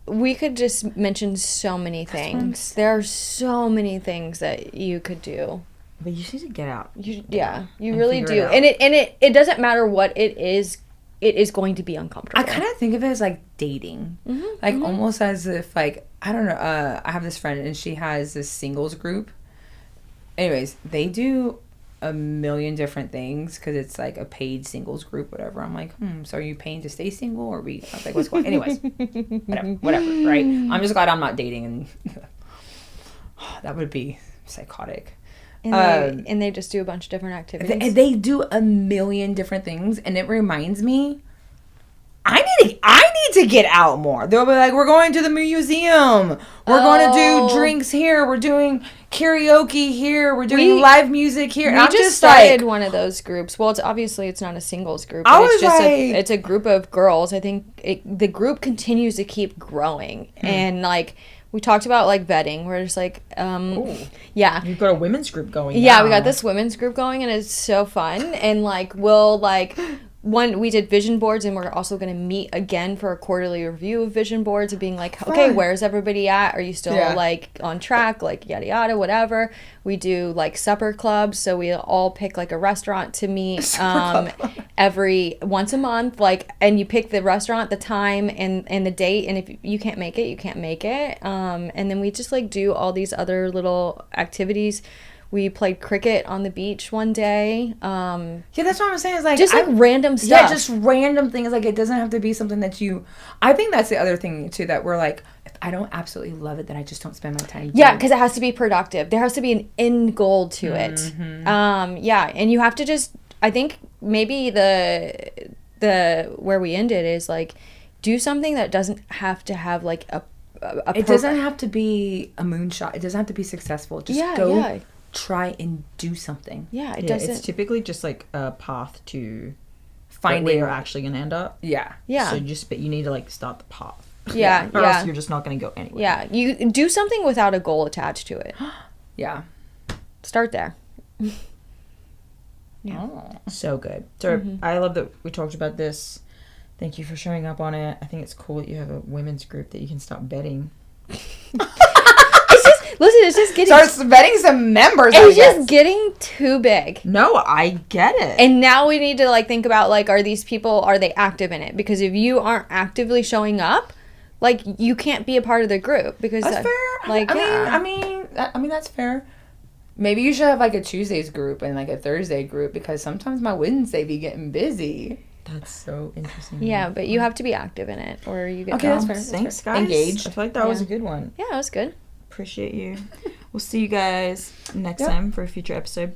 We could just mention so many things. There are so many things that you could do. But you just need to get out. You really do. And it doesn't matter what it is going to be uncomfortable. I kind of think of it as like dating. Like almost as if like, I don't know, I have this friend and she has this singles group. Anyways, they do a million different things because it's like a paid singles group, whatever. I'm like, so are you paying to stay single or I was like, what's going on? Anyways, whatever, right? I'm just glad I'm not dating, and that would be psychotic. And they just do a bunch of different activities. They do a million different things, and it reminds me, I need to get out more. They'll be like, we're going to the museum. We're going to do drinks here. We're doing karaoke here. We're doing live music here. We just started one of those groups. Well, it's not a singles group. It's a group of girls. I think the group continues to keep growing. And like, we talked about like vetting. We're just like, yeah. You've got a women's group going. Yeah, now. We got this women's group going, and it's so fun. And like, we did vision boards, and we're also going to meet again for a quarterly review of vision boards, of being like, okay, where's everybody at? Are you still like on track? Like yada yada, whatever. We do like supper clubs, so we all pick like a restaurant to meet once a month, like, and you pick the restaurant, the time, and the date, and if you can't make it, you can't make it. And then we just like do all these other little activities. We played cricket on the beach one day. Yeah, that's what I'm saying. Is like just like random stuff. Yeah, just random things. Like it doesn't have to be something that you. I think that's the other thing too, that we're like, if I don't absolutely love it, then I just don't spend my time. Yeah, because it has to be productive. There has to be an end goal to it. Yeah, and you have to just. I think maybe the where we ended is like, do something that doesn't have to have like it doesn't have to be a moonshot. It doesn't have to be successful. Just go. Yeah. Try and do something. Yeah, it doesn't. It's typically just like a path to finding where you're actually going to end up. Yeah. Yeah. So you need to like start the path. Yeah. Or else you're just not going to go anywhere. Yeah. You do something without a goal attached to it. Yeah. Start there. Yeah. So good. So I love that we talked about this Thank you for showing up on it. I think it's cool that you have a women's group that you can stop betting. It's just getting... Starts vetting some members. It's just getting too big. No, I get it. And now we need to, like, think about, like, are these people, are they active in it? Because if you aren't actively showing up, like, you can't be a part of the group. Because that's fair. Like, I mean, that's fair. Maybe you should have, like, a Tuesdays group and, like, a Thursday group, because sometimes my Wednesday be getting busy. That's so interesting. Yeah, but you have to be active in it, or you get... Okay, that's fair. Thanks, guys. Engaged. I feel like that was a good one. Yeah, that was good. Appreciate you. We'll see you guys next time for a future episode.